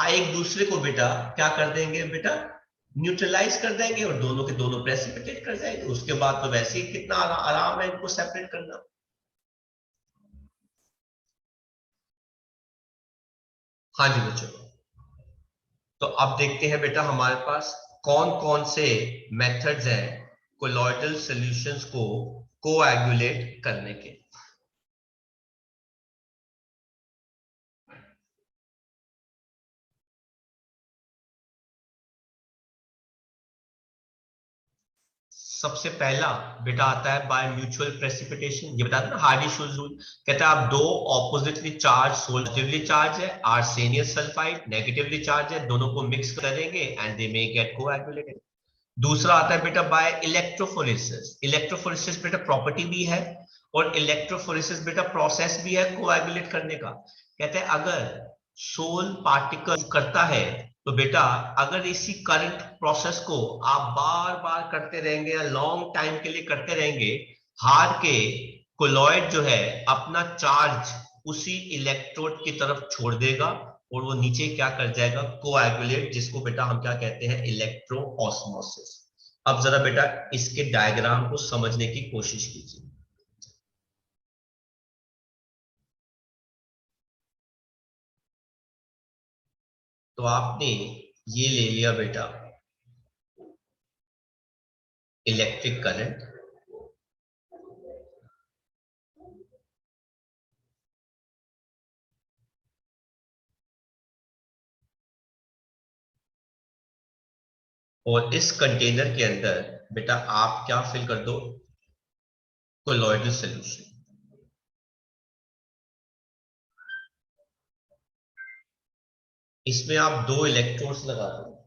एक दूसरे को बेटा क्या कर देंगे बेटा? न्यूट्रलाइज कर देंगे और दोनों के दोनों प्रेसिपिटेट कर जाएंगे। उसके बाद तो वैसे ही कितना आराम है इनको सेपरेट करना। हाँ जी बच्चों, तो अब देखते हैं बेटा हमारे पास कौन कौन से मेथड्स हैं कोलॉइडल सॉल्यूशंस को कोएगुलेट करने के। सबसे पहला बेटा आता है बाय म्यूचुअल प्रेसिपिटेशन। ये बताते ना हार्डी शुल्ज रूल, कहता है आप दो ऑपोजिटली चार्ज पॉजिटिवली चार्ज है आर्सेनियस सल्फाइड, नेगेटिवली चार्ज है, दोनों को मिक्स करेंगे and they may gate coagulated. दूसरा आता है बेटा बाय इलेक्ट्रोफोरेसिस। इलेक्ट्रोफोरेसिस बेटा प्रॉपर्टी भी है और इलेक्ट्रोफोरेसिस बेटा प्रोसेस भी है कोएगुलेट करने का। कहते हैं अगर सोल पार्टिकल करता है तो बेटा अगर इसी करंट प्रोसेस को आप बार बार करते रहेंगे या लॉन्ग टाइम के लिए करते रहेंगे, हार के कोलॉइड जो है अपना चार्ज उसी इलेक्ट्रोड की तरफ छोड़ देगा और वो नीचे क्या कर जाएगा? कोएगुलेट, जिसको बेटा हम क्या कहते हैं? Electro osmosis. अब जरा बेटा इसके डायग्राम को समझने की कोशिश कीजिए। तो आपने ये ले लिया बेटा इलेक्ट्रिक करंट और इस कंटेनर के अंदर बेटा आप क्या फिल कर दो, कोलॉइडल सॉल्यूशन। इसमें आप 2 इलेक्ट्रोड्स लगा दो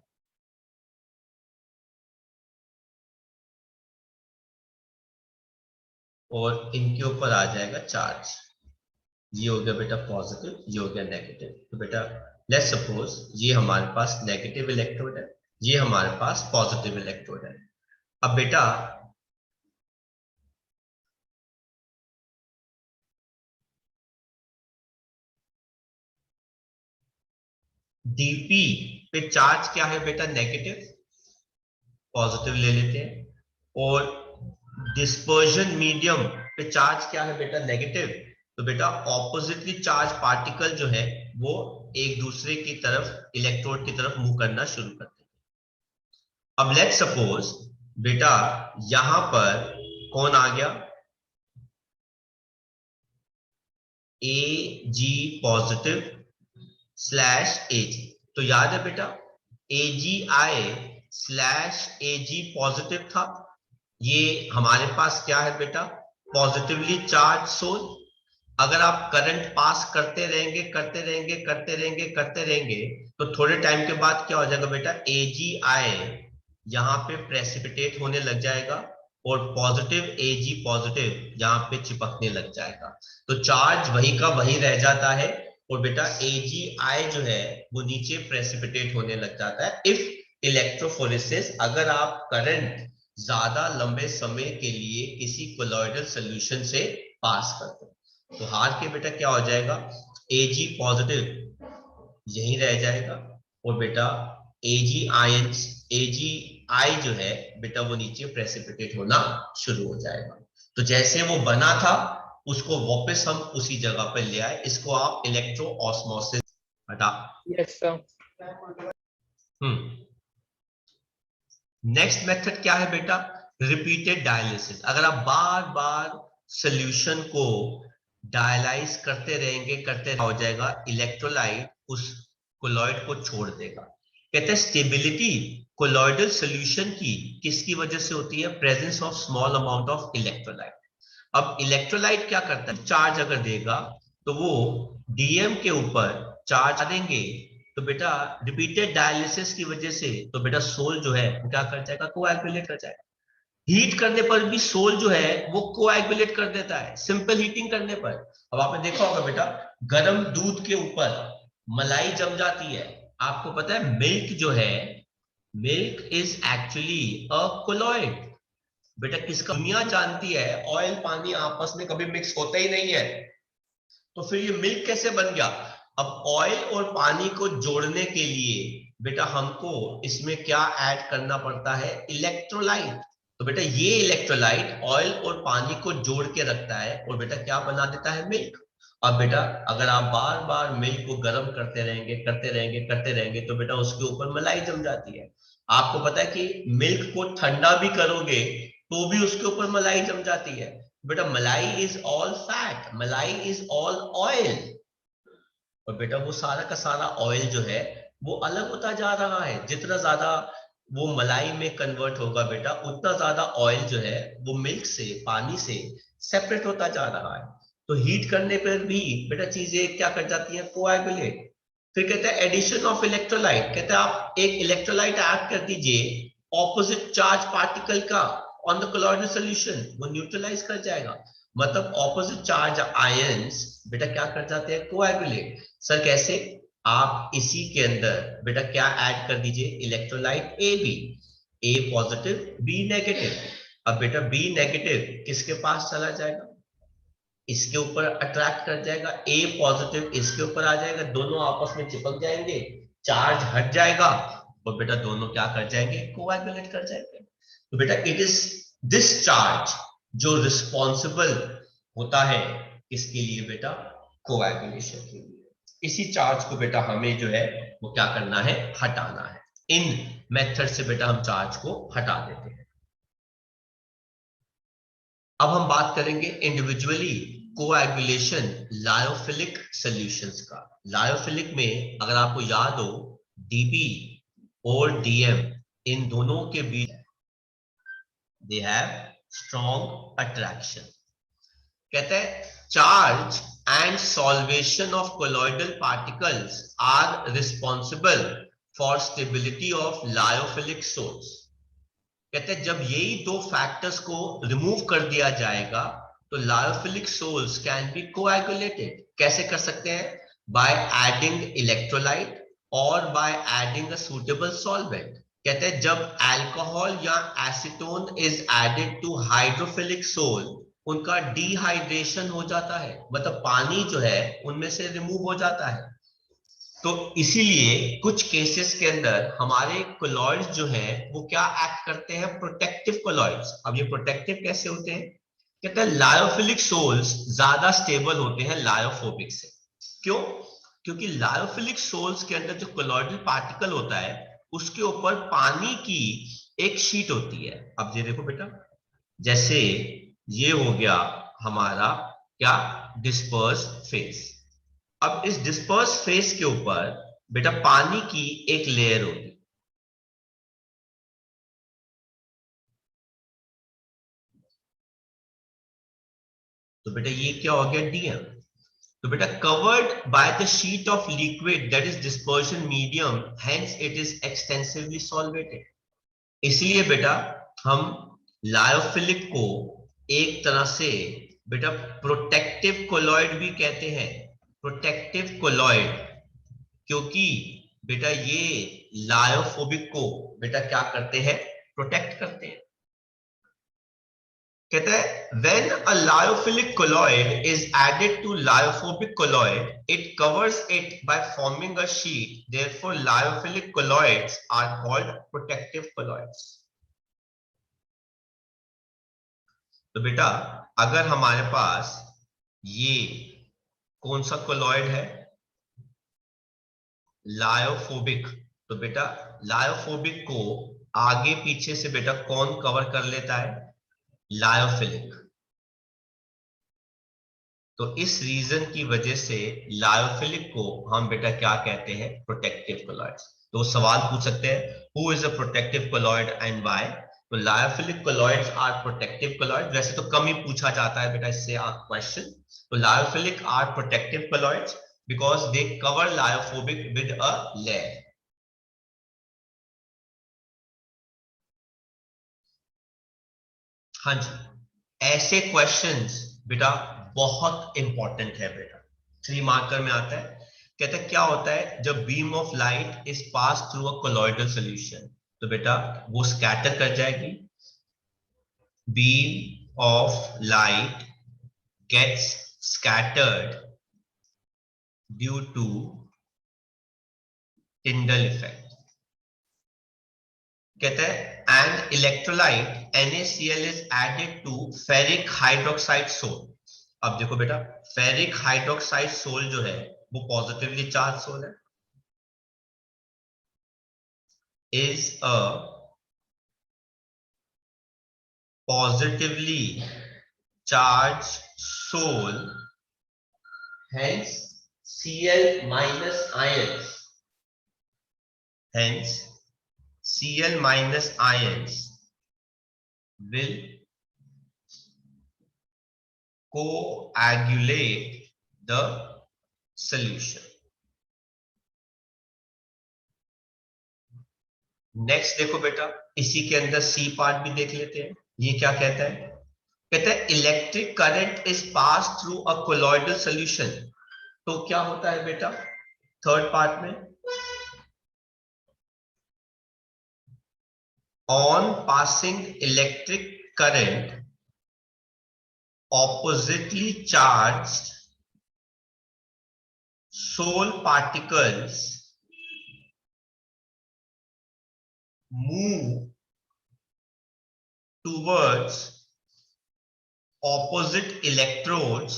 और इनके ऊपर आ जाएगा चार्ज। ये हो गया बेटा पॉजिटिव, ये हो गया नेगेटिव। तो बेटा लेट्स सपोज ये हमारे पास नेगेटिव इलेक्ट्रोड है, ये हमारे पास पॉजिटिव इलेक्ट्रोड है। अब बेटा डीपी पे चार्ज क्या है बेटा, नेगेटिव, पॉजिटिव ले लेते हैं। और डिस्पर्जन मीडियम पे चार्ज क्या है बेटा, नेगेटिव। तो बेटा ऑपोजिटली चार्ज पार्टिकल जो है वो एक दूसरे की तरफ, इलेक्ट्रोड की तरफ मूव करना शुरू करते हैं। अब लेट्स सपोज बेटा यहां पर कौन आ गया, ए जी पॉजिटिव स्लैश ए जी। तो याद है बेटा ए जी आई स्लैश ए जी पॉजिटिव था। ये हमारे पास क्या है बेटा, पॉजिटिवली चार्ज सोल। अगर आप करंट पास करते रहेंगे करते रहेंगे करते रहेंगे करते रहेंगे तो थोड़े टाइम के बाद क्या हो जाएगा बेटा, ए जी आई यहां पे प्रेसिपिटेट होने लग जाएगा और पॉजिटिव ए जी पॉजिटिव यहां पे चिपकने लग जाएगा। तो चार्ज वही का वही रह जाता है और बेटा ए जी आई जो है वो नीचे प्रेसिपिटेट होने लग जाता है इफ इलेक्ट्रोफोरेसिस, अगर आप करंट ज्यादा लंबे समय के लिए किसी कोलॉइडल सॉल्यूशन से पास करते हो। तो हार के बेटा क्या हो जाएगा, एजी पॉजिटिव यहीं रह जाएगा और बेटा एजी आयंस, एजी आई जो है बेटा वो नीचे प्रेसिपिटेट होना शुरू हो जाएगा। तो जैसे वो बना था उसको वापस हम उसी जगह पर ले आए। इसको आप इलेक्ट्रो ऑस्मोसिस हटा। Yes sir. नेक्स्ट मेथड क्या है बेटा, रिपीटेड डायलिसिस। अगर आप बार बार सॉल्यूशन को डायलाइज करते रहेंगे करते हो जाएगा, इलेक्ट्रोलाइट उस कोलॉइड को छोड़ देगा। कहते हैं स्टेबिलिटी कोलॉइडल सॉल्यूशन की किसकी वजह से होती है, presence of small amount of electrolyte. अब इलेक्ट्रोलाइट क्या करता है, चार्ज अगर देगा तो वो डीएम के ऊपर चार्ज देंगे। तो बेटा रिपीटेड डायलिसिस की वजह से तो बेटा सोल जो है वो क्या कर जाएगा, कोएगुलेट कर जाएगा। हीट करने पर भी सोल जो है वो कोएगुलेट कर देता है, सिंपल हीटिंग करने पर। अब आपने देखा होगा बेटा गर्म दूध के ऊपर मलाई जम जाती है। आपको पता है मिल्क जो है, milk is actually a colloid. बेटा किसका, दुनिया जानती है ऑयल पानी आपस में कभी मिक्स होता ही नहीं है, तो फिर ये मिल्क कैसे बन गया। अब ऑयल और पानी को जोड़ने के लिए बेटा हमको इसमें क्या ऐड करना पड़ता है, इलेक्ट्रोलाइट। तो बेटा ये इलेक्ट्रोलाइट ऑयल और पानी को जोड़ के रखता है और बेटा क्या बना देता है, मिल्क। अब बेटा अगर आप बार बार मिल्क को गर्म करते रहेंगे करते रहेंगे करते रहेंगे तो बेटा उसके ऊपर मलाई जम जाती है। आपको पता है कि मिल्क को ठंडा भी करोगे तो भी उसके ऊपर मलाई जम जाती है। बेटा मलाई इज ऑल फैट, मलाई इज ऑल ऑयल। और बेटा वो सारा का सारा ऑयल जो है वो अलग होता जा रहा है। जितना ज्यादा वो मलाई में कन्वर्ट होगा बेटा उतना ज्यादा ऑयल जो है वो मिल्क से, पानी से सेपरेट होता जा रहा है। तो हीट करने पर भी बेटा चीजें क्या कर जाती हैं, कोएगुलेट। फिर कहते हैं एडिशन ऑफ इलेक्ट्रोलाइट। कहते हैं आप एक इलेक्ट्रोलाइट ऐड कर दीजिए ऑपोजिट चार्ज पार्टिकल का ऑन द कोलॉइडल सॉल्यूशन, वो न्यूट्रलाइज कर जाएगा। मतलब ऑपोजिट चार्ज आयंस बेटा क्या कर जाते हैं, कोएगुलेट। सर कैसे, आप इसी के अंदर बेटा क्या ऐड कर दीजिए, electrolyte A B, A positive B negative. अब बेटा बी नेगेटिव किसके पास चला जाएगा, इसके ऊपर अट्रैक्ट कर जाएगा, ए पॉजिटिव इसके ऊपर आ जाएगा, दोनों आपस में चिपक जाएंगे, चार्ज हट जाएगा और बेटा दोनों क्या कर जाएंगे, कोएगुलेट कर जाएंगे। तो बेटा इट इज दिस चार्ज जो रिस्पॉन्सिबल होता है किसके लिए बेटा, कोएगुलेशन के लिए। इसी चार्ज को बेटा हमें जो है वो क्या करना है, हटाना है। इन मेथड से बेटा हम चार्ज को हटा देते हैं। अब हम बात करेंगे इंडिविजुअली कोएगुलेशन लायोफिलिक सॉल्यूशंस का। लायोफिलिक में अगर आपको याद हो, डीबी और डीएम, इन दोनों के बीच दे हैव स्ट्रॉन्ग अट्रैक्शन। कहते हैं charge and solvation of colloidal particles are responsible for stability of lyophilic sols. कहते हैं जब यही दो फैक्टर्स को रिमूव कर दिया जाएगा तो lyophilic sols can be coagulated. कैसे कर सकते हैं? बाय एडिंग इलेक्ट्रोलाइट और by adding a suitable solvent. कहते हैं जब अल्कोहल या acetone is added to hydrophilic sol, उनका डिहाइड्रेशन हो जाता है, मतलब पानी जो है उनमें से रिमूव हो जाता है। तो इसीलिए कुछ केसेस के अंदर हमारे कोलॉइड्स जो है वो क्या एक्ट करते हैं? Protective colloids. अब ये प्रोटेक्टिव कैसे होते हैं? कहते हैं लायोफिलिक सोल्स ज्यादा स्टेबल होते हैं लायोफोबिक से। क्यों? क्योंकि लायोफिलिक सोल्स के अंदर जो कोलॉइडल पार्टिकल होता है उसके ऊपर पानी की एक शीट होती है। अब ये देखो बेटा, जैसे ये हो गया हमारा क्या, डिस्पर्स फेस। अब इस डिस्पर्स फेस के ऊपर बेटा पानी की एक लेयर होगी। तो बेटा ये क्या हो गया? डीएम। तो बेटा covered by the sheet of liquid that is dispersion medium, hence it is extensively solvated. इसलिए बेटा हम लायोफिलिक को एक तरह से बेटा प्रोटेक्टिव कोलॉइड भी कहते हैं। प्रोटेक्टिव कोलॉइड, क्योंकि बेटा ये लायोफोबिक को बेटा क्या करते हैं? प्रोटेक्ट करते हैं। कहता है when a lyophilic colloid is added to lyophobic colloid, it covers it by forming a sheet. Therefore, lyophilic colloids are called protective colloids. तो बेटा अगर हमारे पास ये कौन सा कोलॉइड है? लायोफोबिक। तो बेटा लायोफोबिक को आगे पीछे से बेटा कौन कवर कर लेता है? लायोफिलिक। तो इस रीजन की वजह से लायोफिलिक को हम बेटा क्या कहते हैं? Protective colloids. तो सवाल पूछ सकते हैं who is a protective colloid and why. तो lyophilic colloids are protective colloid. वैसे तो कम ही पूछा जाता है बेटा इससे क्वेश्चन। तो lyophilic are protective colloids because they cover lyophobic with a layer. हाँ जी, ऐसे क्वेश्चंस बेटा बहुत इंपॉर्टेंट है बेटा, 3 मार्कर में आता है। कहता है क्या होता है जब beam of light is pass through a colloidal solution? तो बेटा वो स्कैटर कर जाएगी। Beam of light gets scattered due to Tyndall effect. कहता है and electrolyte NaCl is added to ferric hydroxide sol. अब देखो बेटा फेरिक हाइड्रोक्साइड सोल जो है वो पॉजिटिवली चार्ज सोल है, is a positively charged soul, hence Cl minus ions, hence Cl minus ions will coagulate the solution. Next देखो बेटा, इसी के अंदर सी पार्ट भी देख लेते हैं। ये क्या कहता है? कहता है electric current is pass through a colloidal solution. तो क्या होता है बेटा थर्ड पार्ट में? On passing electric current oppositely charged soul particles move towards opposite electrodes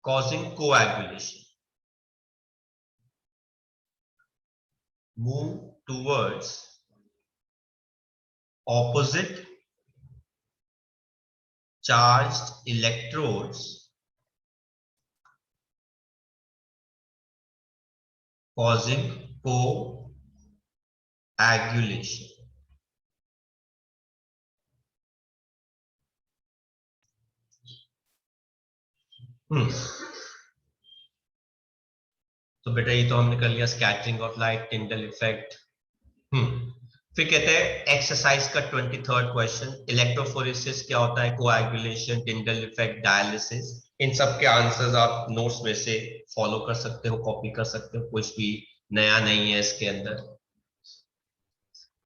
causing coagulation. Move towards opposite charged electrodes causing coagulation. तो बेटा ये तो हमने कर लिया scattering of light, Tyndall effect. फिर कहते हैं एक्सरसाइज का 23rd क्वेश्चन, इलेक्ट्रोफोरेसिस क्या होता है, कोएगुलेशन, टिंडल इफेक्ट, डायलिसिस। इन सब के आंसर्स आप नोट्स में से फॉलो कर सकते हो, कॉपी कर सकते हो, कुछ भी नया नहीं है इसके अंदर।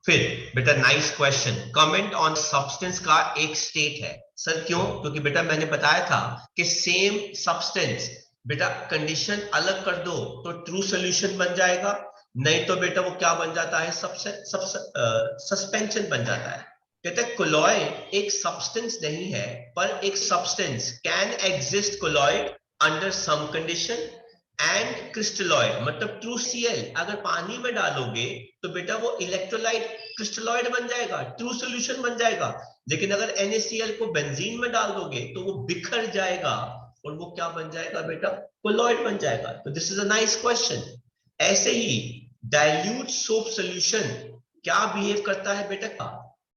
फिर बेटा nice question, comment on substance का एक स्टेट है। सर क्यों? क्योंकि बेटा मैंने बताया था कि सेम सब्सटेंस बेटा कंडीशन अलग कर दो तो ट्रू सॉल्यूशन बन जाएगा, नहीं तो बेटा वो क्या बन जाता है, सस्पेंशन बन जाता है। कहते हैं कोलॉइड एक सब्सटेंस नहीं है, पर एक substance can exist colloid under some condition and crystalloid, मतलब ट्रू Cl अगर पानी में डालोगे तो बेटा वो इलेक्ट्रोलाइट क्रिस्टलॉइड बन जाएगा, ट्रू सॉल्यूशन बन जाएगा। लेकिन अगर NaCl को बेंजीन में डाल दोगे तो वो बिखर जाएगा और वो क्या बन जाएगा बेटा, कोलॉइड बन जाएगा। तो this is a nice question. ऐसे ही डाइल्यूट सोप सॉल्यूशन क्या बिहेव करता है बेटा का,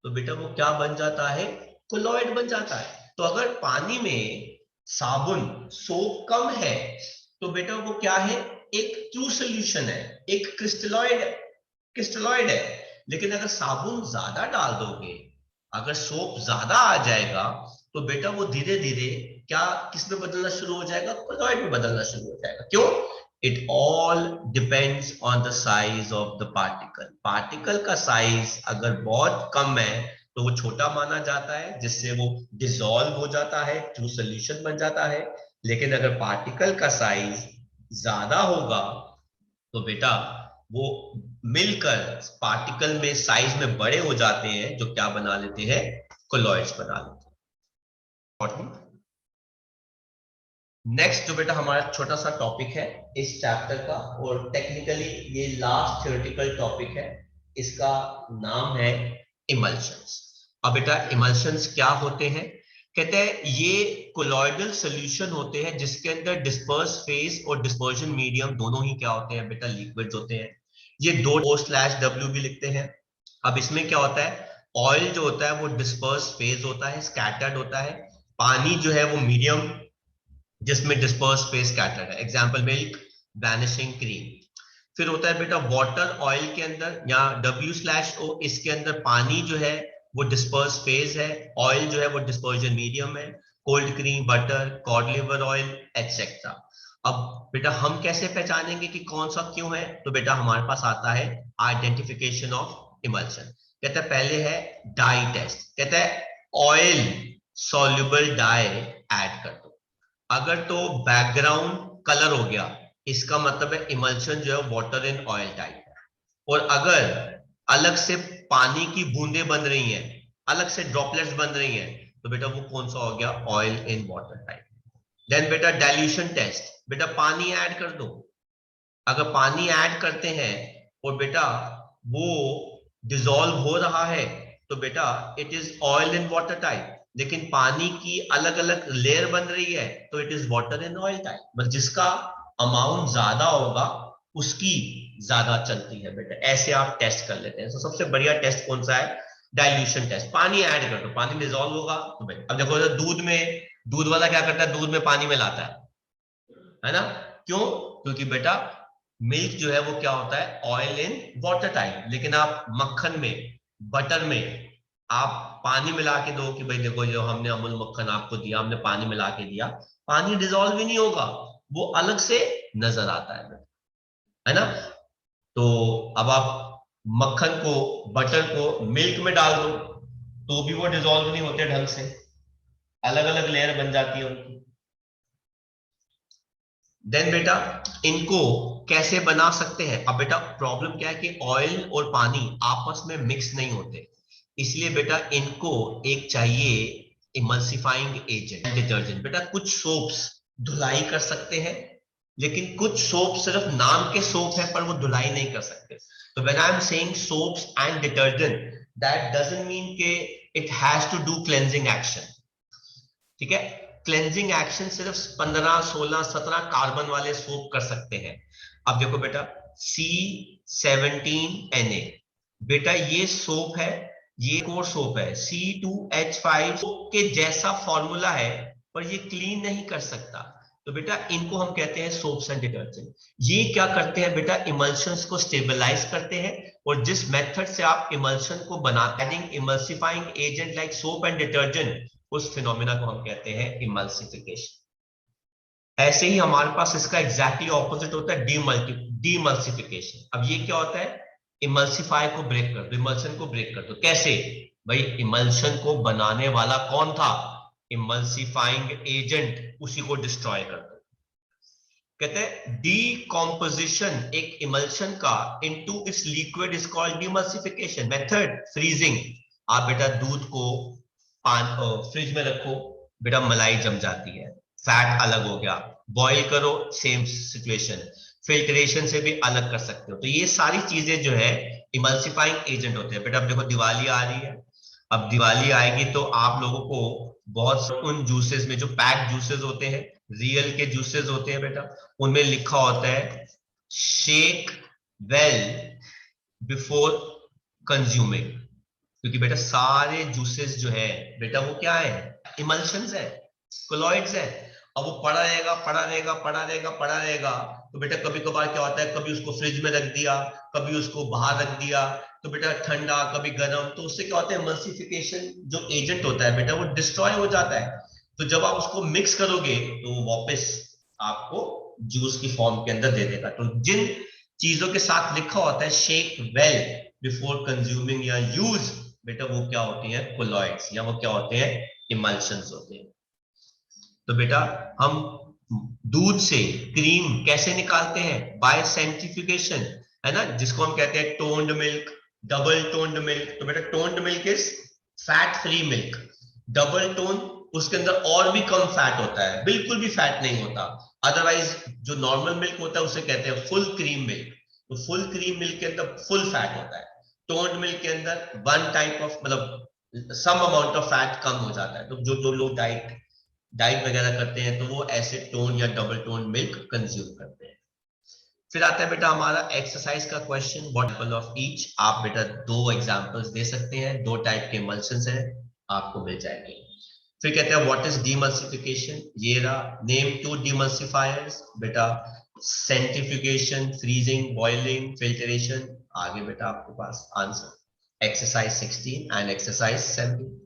तो बेटा वो क्या बन जाता है, कोलॉइड बन जाता है। तो अगर पानी में साबुन सोप कम है तो बेटा वो क्या है, एक ट्रू सॉल्यूशन है, एक क्रिस्टलॉइड है। लेकिन अगर साबुन ज्यादा डाल दोगे, अगर सोप ज्यादा आ जाएगा तो बेटा वो धीरे धीरे क्या किस में बदलना शुरू हो जाएगा, कोलॉइड में बदलना शुरू हो जाएगा। क्यों? It all depends on the size of the particle. Particle का साइज अगर बहुत कम है तो वो छोटा माना जाता है, जिससे वो डिसॉल्व हो जाता है, ट्रू सॉल्यूशन बन जाता है। लेकिन अगर पार्टिकल का साइज ज्यादा होगा तो बेटा वो मिलकर पार्टिकल में साइज में बड़े हो जाते हैं, जो क्या बना लेते हैं, कोलॉइड्स बना लेते हैं। नेक्स्ट जो बेटा हमारा छोटा सा टॉपिक है इस चैप्टर का, और टेक्निकली ये लास्ट थ्योरेटिकल टॉपिक है, इसका नाम है इमल्शंस। अब बेटा इमल्शंस क्या होते हैं? कहते हैं ये कोलॉइडल सॉल्यूशन होते हैं जिसके अंदर डिस्पर्स फेज और डिस्पर्जन मीडियम दोनों ही क्या होते हैं बेटा, लिक्विड्स होते हैं। ये दो O/W भी लिखते हैं। अब इसमें क्या होता है, ऑयल जो होता है वो डिस्पर्स फेज होता है, स्कैटर्ड होता है। पानी जो है वो मीडियम जिसमें डिस्पर्स फेज स्कैटर्ड है, एग्जांपल मिल्क, वैनिशिंग क्रीम। फिर होता है बेटा वाटर ऑयल के अंदर या W/O, इसके अंदर पानी जो है वो डिस्पर्स फेज है, ऑयल जो है वो डिस्पर्जन मीडियम है, cold cream, butter, cod liver oil etcetera. अब बेटा हम कैसे पहचानेंगे कि कौन सा क्यों है? तो बेटा हमारे पास आता है आइडेंटिफिकेशन ऑफ इमल्शन। कहता है पहले है डाई टेस्ट। कहता है ऑयल सॉल्युबल डाई ऐड कर दो। अगर तो बैकग्राउंड कलर हो गया, इसका मतलब है इमल्शन जो है वाटर इन ऑयल टाइप है। और अगर अलग से पानी की बूंदें बन रही हैं, अलग से ड्रॉपलेट्स बन रही हैं, तो बेटा वो कौन सा हो गया, oil in water type. Then बेटा डाइल्यूशन टेस्ट, बेटा पानी ऐड कर दो। अगर पानी ऐड करते हैं और बेटा वो डिसॉल्व हो रहा है तो बेटा it is oil in water type. लेकिन पानी की अलग अलग लेयर बन रही है तो it is water in oil type. बस जिसका अमाउंट ज्यादा होगा उसकी ज्यादा चलती है बेटा। ऐसे आप टेस्ट कर लेते हैं। तो सबसे बढ़िया टेस्ट कौन सा है, डाइल्यूशन टेस्ट। पानी ऐड कर दो, पानी डिसॉल्व होगा तो बेटा। अब देखो दूध में, दूध वाला क्या करता है, दूध में पानी मिलाता है ना? क्यों? क्योंकि बेटा मिल्क जो है वो क्या होता है, ऑयल इन वाटर टाइप। लेकिन आप मक्खन में, बटर में आप पानी मिला के दो कि भाई देखो जो हमने अमूल मक्खन आपको दिया, हमने पानी मिला के दिया, पानी डिसॉल्व ही नहीं होगा, वो अलग से नजर आता है ना? तो अब आप मक्खन को, बटर को मिल्क में डाल दो तो भी वो डिसॉल्व नहीं होते ढंग से, अलग अलग लेयर बन जाती है उनकी। देन बेटा इनको कैसे बना सकते हैं? अब बेटा प्रॉब्लम क्या है कि ऑयल और पानी आपस में मिक्स नहीं होते, इसलिए बेटा इनको एक चाहिए इमल्सिफाइंग एजेंट, डिटर्जेंट। बेटा कुछ सोप्स धुलाई कर सकते हैं, लेकिन कुछ सोप सिर्फ नाम के सोप है पर वो धुलाई नहीं कर सकते। तो when I am saying soaps and detergent, that doesn't mean के it has to do cleansing action. ठीक है, क्लेंजिंग एक्शन सिर्फ 15, 16, 17 कार्बन वाले सोप कर सकते हैं। अब देखो बेटा C17Na, बेटा ये सोप है, ये कोर सोप है, C2H5 के जैसा फॉर्मूला है, पर ये क्लीन नहीं कर सकता। तो बेटा इनको हम कहते हैं सोप्स एंड डिटर्जेंट। ये क्या करते हैं बेटा, इमल्शंस को स्टेबलाइज करते हैं, और जिस मेथड से आप इमल्शन को बनाते हैं, emulsifying agent like soap and detergent, उस फिनोमिना को हम कहते हैं इमल्सिफिकेशन। ऐसे ही हमारे पास इसका एग्जैक्टली ऑपोजिट होता है डीमल्सिफिकेशन। अब ये क्या होता है, इमल्सिफाई को ब्रेक कर दो, इमल्शन को ब्रेक कर दो। कैसे भाई, इमल्शन को बनाने वाला कौन था, इमल्सिफाइंग एजेंट, उसी को डिस्ट्रॉय कर दो। कहते हैं डीकॉम्पोजिशन एक इमल्शन का into its liquid is called demulsification. Method freezing, आप बेटा दूध को फ्रिज में रखो, बेटा मलाई जम जाती है, फैट अलग हो गया, बॉईल करो सेम सिचुएशन, फिल्ट्रेशन से भी अलग कर सकते हो। तो ये सारी चीजें जो है इमल्सिफाइंग एजेंट होते हैं। बेटा अब देखो दिवाली आ रही है, अब दिवाली आएगी तो आप लोगों को बहुत उन जूसेस में, जो पैक जूसेस होते हैं, रियल के जूसेस होते हैं बेटा, उनमें लिखा होता है शेक वेल बिफोर कंज्यूमिंग। क्योंकि बेटा सारे जूसेस जो है बेटा वो क्या है, इमल्शंस है, कोलॉइड्स है। अब वो पड़ा रहेगा पड़ा रहेगा पड़ा रहेगा पड़ा रहेगा, तो बेटा कभी कभार क्या होता है, कभी उसको फ्रिज में रख दिया, कभी उसको बाहर रख दिया, तो बेटा ठंडा कभी गर्म, तो उससे क्या होता है, इमल्सिफिकेशन जो एजेंट होता है बेटा वो डिस्ट्रॉय हो जाता है। तो जब आप उसको मिक्स करोगे तो वो वापस आपको जूस की फॉर्म के अंदर दे देगा। तो जिन चीजों के साथ लिखा होता है शेक वेल बिफोर कंज्यूमिंग या यूज, बेटा वो क्या होती है, कोलॉइड्स, या वो क्या होते हैं, इमल्शंस होते हैं। तो बेटा हम दूध से क्रीम कैसे निकालते हैं, बाय सेंट्रीफ्यूगेशन, है ना, जिसको हम कहते हैं toned milk, double toned milk. तो बेटा toned milk is fat free milk, double tone उसके अंदर और भी कम फैट होता है, बिल्कुल भी फैट नहीं होता। अदरवाइज जो नॉर्मल मिल्क होता है उसे कहते हैं फुल क्रीम मिल्क। तो फुल क्रीम मिल्क के अंदर फुल फैट होता है, टोन्ड मिल्क के अंदर वन टाइप ऑफ, मतलब सम अमाउंट ऑफ फैट कम हो जाता है। तो जो लोग डाइट डाइट वगैरह करते हैं तो वो ऐसे टोन या डबल टोन मिल्क कंज्यूम करते हैं। फिर आता है बेटा हमारा एक्सरसाइज का क्वेश्चन, व्हाट ऑफ ईच। आप बेटा दो एग्जांपल्स दे सकते हैं, दो टाइप के इमल्शंस हैं, आपको मिल जाएंगे। फिर कहते हैं व्हाट इज डीमल्सिफिकेशन, ये रहा, नेम टू डीमल्सिफायर्स, बेटा सेंट्रीफ्यूगेशन, फ्रीजिंग, बॉइलिंग, फिल्ट्रेशन। आगे बेटा आपके पास answer exercise 16 and exercise 17।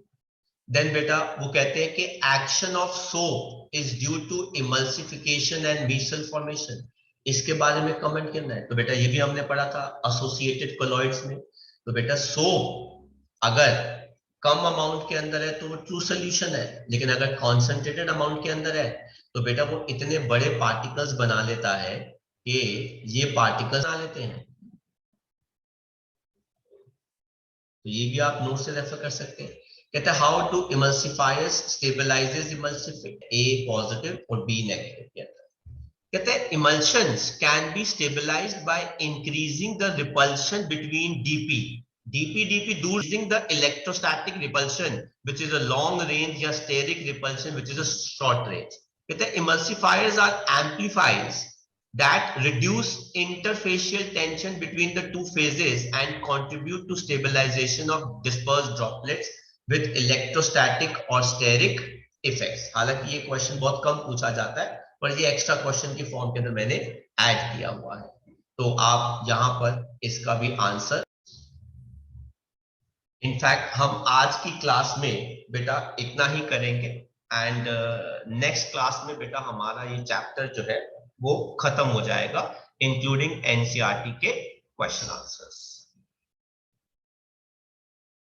Then बेटा वो कहते हैं कि action of soap is due to emulsification and micelle formation. इसके बारे में कमेंट करना है। तो बेटा ये भी हमने पढ़ा था एसोसिएटेड कोलॉइड्स में। तो बेटा सोप अगर कम अमाउंट के अंदर है तो वो ट्रू सोल्यूशन है, लेकिन अगर कॉन्सेंट्रेटेड अमाउंट के अंदर है तो बेटा वो इतने बड़े पार्टिकल्स बना लेता है कि ये पार्टिकल्स बना लेते हैं। तो ये भी आप नोट से रेफर कर सकते हैं। कहते हैं हाउ टू इमल्सिफायर्स स्टेबलाइजेस इमल्सिफिक, ए पॉजिटिव और बी नेगेटिव। कहते हैं emulsions can be stabilised by increasing the repulsion between DP, DP दूर, the electrostatic repulsion which is a long range या steric repulsion which is a short range. कहते हैं emulsifiers are amplifiers that reduce interfacial tension between the two phases and contribute to stabilization of dispersed droplets with electrostatic or steric effects। हालांकि ये question बहुत कम पूछा जाता है, पर ये एक्स्ट्रा क्वेश्चन की फॉर्म के अंदर मैंने ऐड किया हुआ है, तो आप यहां पर इसका भी आंसर। इनफैक्ट हम आज की क्लास में बेटा इतना ही करेंगे, एंड नेक्स्ट क्लास में बेटा हमारा ये चैप्टर जो है वो खत्म हो जाएगा, इंक्लूडिंग एनसीईआरटी के क्वेश्चन आंसर्स।